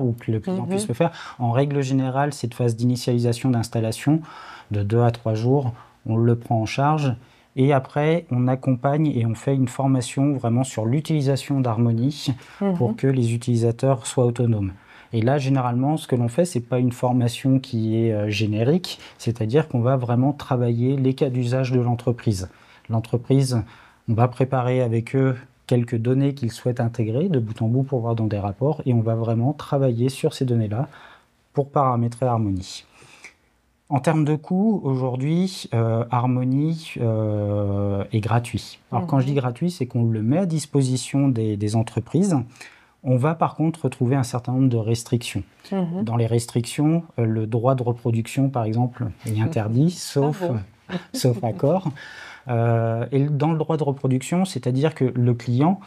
ou que le client puisse le faire. En règle générale, cette phase d'initialisation, d'installation de 2 à 3 jours, on le prend en charge. Et après, on accompagne et on fait une formation vraiment sur l'utilisation d'Harmonie pour que les utilisateurs soient autonomes. Et là, généralement, ce que l'on fait, ce n'est pas une formation qui est générique, c'est-à-dire qu'on va vraiment travailler les cas d'usage de l'entreprise. L'entreprise, on va préparer avec eux quelques données qu'ils souhaitent intégrer de bout en bout pour voir dans des rapports, et on va vraiment travailler sur ces données-là pour paramétrer Harmonie. En termes de coût, aujourd'hui, Harmonie est gratuit. Alors quand je dis gratuit, c'est qu'on le met à disposition des entreprises. On va par contre retrouver un certain nombre de restrictions. Dans les restrictions, le droit de reproduction, par exemple, est interdit, sauf accord. Et dans le droit de reproduction, c'est-à-dire que le client,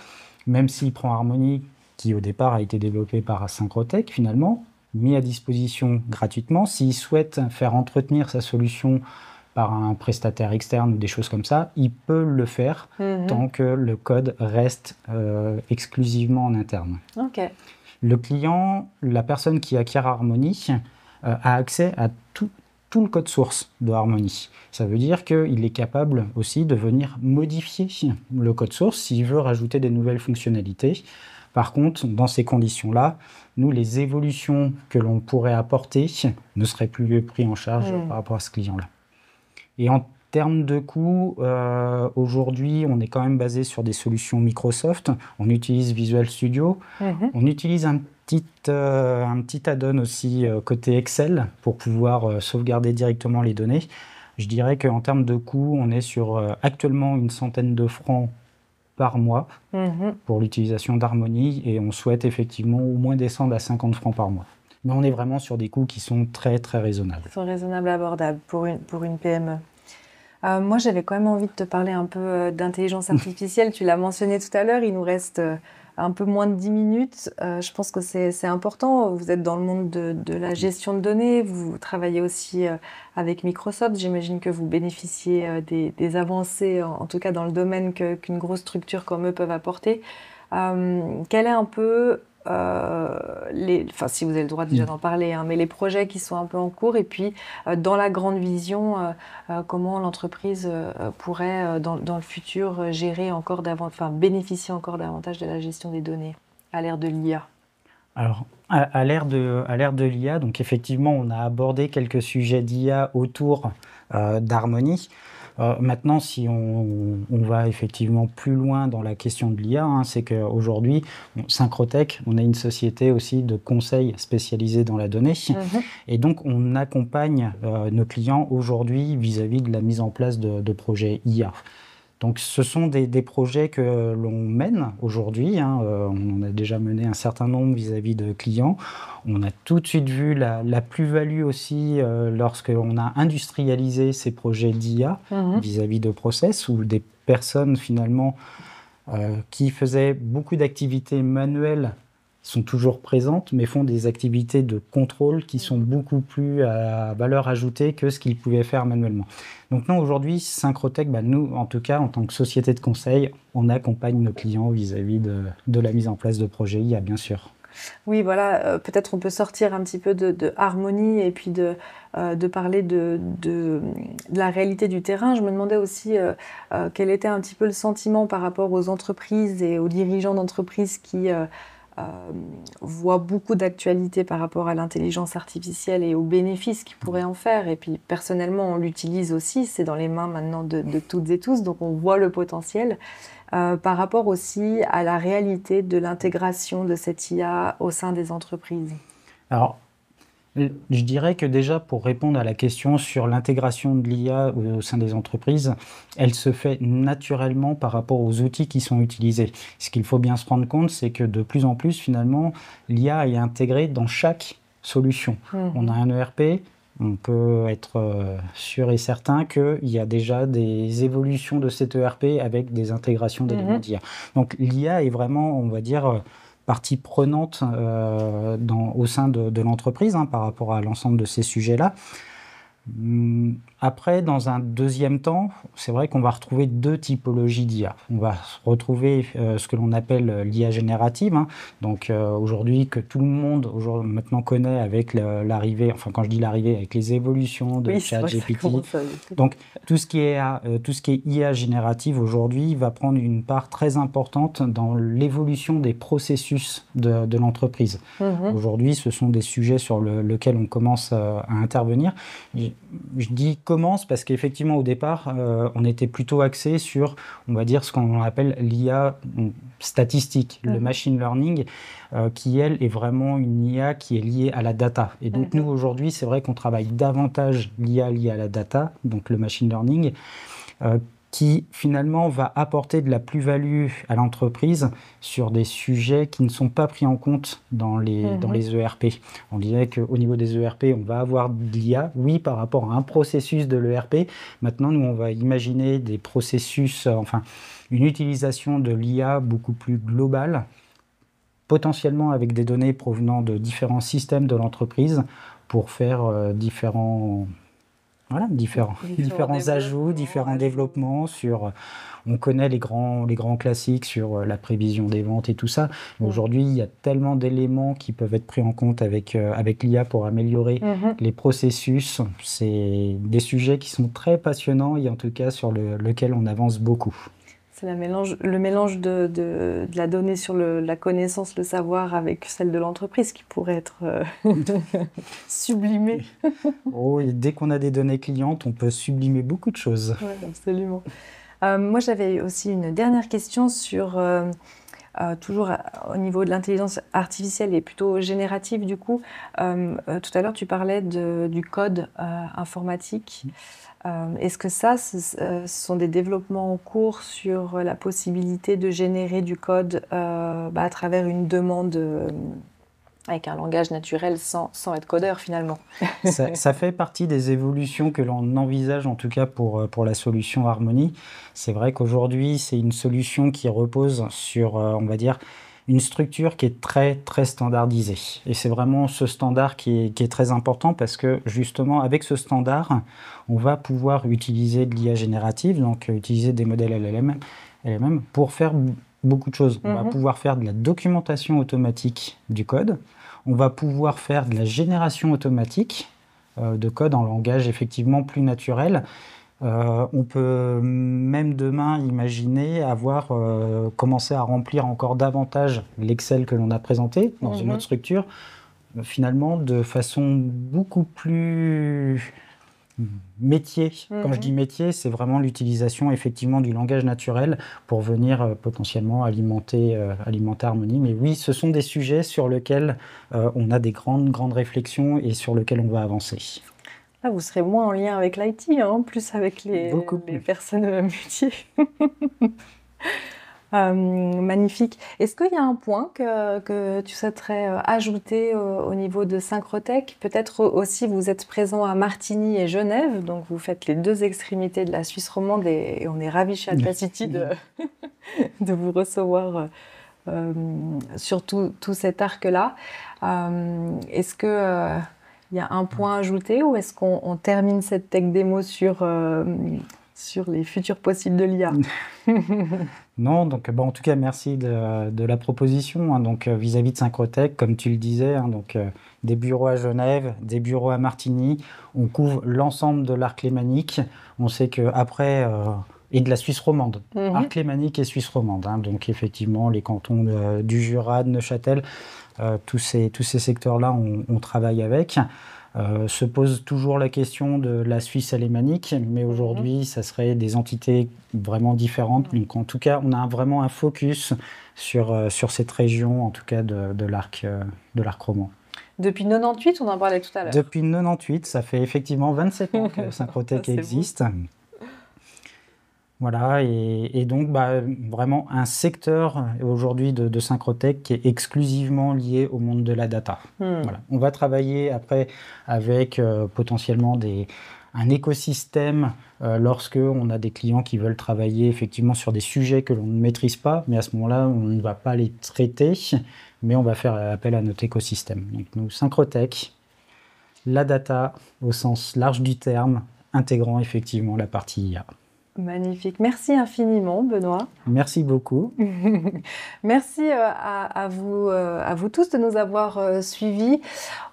même s'il prend Harmonie, qui au départ a été développé par Synchrotech finalement, mis à disposition gratuitement, s'il souhaite faire entretenir sa solution par un prestataire externe ou des choses comme ça, il peut le faire tant que le code reste exclusivement en interne. Le client, la personne qui acquiert Harmonie, a accès à tout le code source de Harmonie. Ça veut dire qu'il est capable aussi de venir modifier le code source s'il veut rajouter des nouvelles fonctionnalités. Par contre, dans ces conditions-là, nous, les évolutions que l'on pourrait apporter ne seraient plus prises en charge par rapport à ce client-là. Et en termes de coût, aujourd'hui, on est quand même basé sur des solutions Microsoft. On utilise Visual Studio. On utilise un petit add-on aussi côté Excel pour pouvoir sauvegarder directement les données. Je dirais qu'en termes de coût, on est sur actuellement une centaine de francs par mois pour l'utilisation d'Harmonie, et on souhaite effectivement au moins descendre à 50 francs par mois. Mais on est vraiment sur des coûts qui sont très très raisonnables. Ils sont raisonnables et abordables pour une PME. Moi, j'avais quand même envie de te parler un peu d'intelligence artificielle. Tu l'as mentionné tout à l'heure, il nous reste un peu moins de 10 minutes. Je pense que c'est important. Vous êtes dans le monde de la gestion de données. Vous travaillez aussi avec Microsoft. J'imagine que vous bénéficiez des avancées, en tout cas dans le domaine qu'une grosse structure comme eux peuvent apporter. Quel est un peu... si vous avez le droit déjà d'en parler, mais les projets qui sont un peu en cours, et puis dans la grande vision, comment l'entreprise pourrait dans le futur gérer encore bénéficier encore davantage de la gestion des données à l'ère de l'IA. Alors, à l'ère de l'IA, donc effectivement, on a abordé quelques sujets d'IA autour d'Harmonie. Maintenant, si on va effectivement plus loin dans la question de l'IA, c'est qu'aujourd'hui, Synchrotech, on est une société aussi de conseil spécialisée dans la donnée. Et donc, on accompagne nos clients aujourd'hui vis-à-vis de la mise en place de projets IA. Donc, ce sont des projets que l'on mène aujourd'hui. On a déjà mené un certain nombre vis-à-vis de clients. On a tout de suite vu la plus-value aussi lorsqu'on a industrialisé ces projets d'IA vis-à-vis de process, où des personnes finalement qui faisaient beaucoup d'activités manuelles sont toujours présentes, mais font des activités de contrôle qui sont beaucoup plus à valeur ajoutée que ce qu'ils pouvaient faire manuellement. Donc nous, aujourd'hui, Synchrotech, nous, en tout cas, en tant que société de conseil, on accompagne nos clients vis-à-vis de la mise en place de projets IA, bien sûr. Oui, voilà, peut-être on peut sortir un petit peu de Harmonie et puis de parler de la réalité du terrain. Je me demandais aussi quel était un petit peu le sentiment par rapport aux entreprises et aux dirigeants d'entreprises qui voit beaucoup d'actualité par rapport à l'intelligence artificielle et aux bénéfices qu'il pourrait en faire. Et puis personnellement, on l'utilise aussi, c'est dans les mains maintenant de toutes et tous, donc on voit le potentiel. Par rapport aussi à la réalité de l'intégration de cette IA au sein des entreprises. Alors, je dirais que déjà, pour répondre à la question sur l'intégration de l'IA au sein des entreprises, elle se fait naturellement par rapport aux outils qui sont utilisés. Ce qu'il faut bien se rendre compte, c'est que de plus en plus, finalement, l'IA est intégrée dans chaque solution. On a un ERP, on peut être sûr et certain qu'il y a déjà des évolutions de cet ERP avec des intégrations d'éléments d'IA. Donc l'IA est vraiment, on va dire, partie prenante au sein de l'entreprise par rapport à l'ensemble de ces sujets-là. Après, dans un deuxième temps, c'est vrai qu'on va retrouver deux typologies d'IA. On va retrouver ce que l'on appelle l'IA générative, donc aujourd'hui que tout le monde maintenant connaît avec l'arrivée, enfin quand je dis l'arrivée, avec les évolutions de ChatGPT. Donc tout ce qui est IA générative aujourd'hui va prendre une part très importante dans l'évolution des processus de l'entreprise. Aujourd'hui, ce sont des sujets sur lesquels on commence à intervenir. Je dis commence parce qu'effectivement au départ on était plutôt axé sur, on va dire, ce qu'on appelle l'IA statistique, le machine learning, qui elle est vraiment une IA qui est liée à la data. Et donc nous aujourd'hui c'est vrai qu'on travaille davantage l'IA liée à la data, donc le machine learning, qui finalement va apporter de la plus-value à l'entreprise sur des sujets qui ne sont pas pris en compte dans les ERP. On disait qu'au niveau des ERP, on va avoir de l'IA, oui, par rapport à un processus de l'ERP. Maintenant, nous, on va imaginer des processus, une utilisation de l'IA beaucoup plus globale, potentiellement avec des données provenant de différents systèmes de l'entreprise pour faire différents ajouts, différents développements sur. On connaît les grands classiques sur la prévision des ventes et tout ça. Mais aujourd'hui, il y a tellement d'éléments qui peuvent être pris en compte avec l'IA pour améliorer les processus. C'est des sujets qui sont très passionnants et en tout cas sur lequel on avance beaucoup. C'est le mélange de la donnée sur la connaissance, le savoir avec celle de l'entreprise qui pourrait être sublimée. Et dès qu'on a des données clientes, on peut sublimer beaucoup de choses. Oui, absolument. Moi, j'avais aussi une dernière question sur, toujours au niveau de l'intelligence artificielle et plutôt générative du coup. Tout à l'heure, tu parlais du code informatique. Est-ce que ce sont des développements en cours sur la possibilité de générer du code à travers une demande avec un langage naturel sans être codeur finalement? Ça fait partie des évolutions que l'on envisage en tout cas pour la solution Harmony. C'est vrai qu'aujourd'hui, c'est une solution qui repose sur, on va dire, une structure qui est très, très standardisée. Et c'est vraiment ce standard qui est très important parce que justement, avec ce standard, on va pouvoir utiliser de l'IA générative, donc utiliser des modèles LLM pour faire beaucoup de choses. On va pouvoir faire de la documentation automatique du code. On va pouvoir faire de la génération automatique de code en langage effectivement plus naturel. On peut même demain imaginer commencer à remplir encore davantage l'Excel que l'on a présenté dans une autre structure, finalement de façon beaucoup plus métier. Quand je dis métier, c'est vraiment l'utilisation effectivement du langage naturel pour venir potentiellement alimenter Harmony. Mais oui, ce sont des sujets sur lesquels on a des grandes réflexions et sur lesquels on va avancer. Là, vous serez moins en lien avec l'IT, plus avec les personnes métiers. Magnifique. Est-ce qu'il y a un point que tu souhaiterais ajouter au niveau de Synchrotech? Peut-être aussi, vous êtes présent à Martigny et Genève, donc vous faites les deux extrémités de la Suisse romande et on est ravis chez Advacity de vous recevoir sur tout cet arc-là. Est-ce que il y a un point à ajouter ou est-ce qu'on termine cette tech démo sur les futurs possibles de l'IA? Non, donc en tout cas, merci de la proposition. Donc vis-à-vis de Synchrotech, comme tu le disais, donc des bureaux à Genève, des bureaux à Martigny, on couvre l'ensemble de l'arc lémanique. On sait qu'après, et de la Suisse romande, Mhm. arc lémanique et Suisse romande. Hein. Donc effectivement, les cantons du Jura, de Neuchâtel, tous ces secteurs-là, on travaille avec. Se pose toujours la question de la Suisse alémanique, mais aujourd'hui, ça serait des entités vraiment différentes. Donc en tout cas, on a vraiment un focus sur cette région, en tout cas de l'arc roman. Depuis 98, on en parlait tout à l'heure. Depuis 98, ça fait effectivement 27 ans que Synchrotech C'est existe. Voilà, et donc vraiment un secteur aujourd'hui de Synchrotech qui est exclusivement lié au monde de la data. Voilà. On va travailler après avec potentiellement un écosystème lorsque on a des clients qui veulent travailler effectivement sur des sujets que l'on ne maîtrise pas, mais à ce moment-là, on ne va pas les traiter, mais on va faire appel à notre écosystème. Donc nous, Synchrotech, la data au sens large du terme, intégrant effectivement la partie IA. Magnifique. Merci infiniment, Benoît. Merci beaucoup. Merci à vous tous de nous avoir suivis.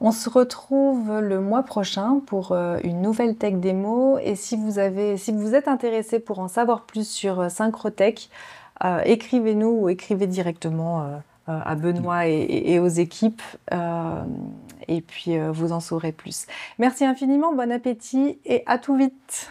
On se retrouve le mois prochain pour une nouvelle tech démo. Et si vous êtes intéressé pour en savoir plus sur Synchrotech, écrivez-nous ou écrivez directement à Benoît et aux équipes. Et puis vous en saurez plus. Merci infiniment, bon appétit et à tout vite.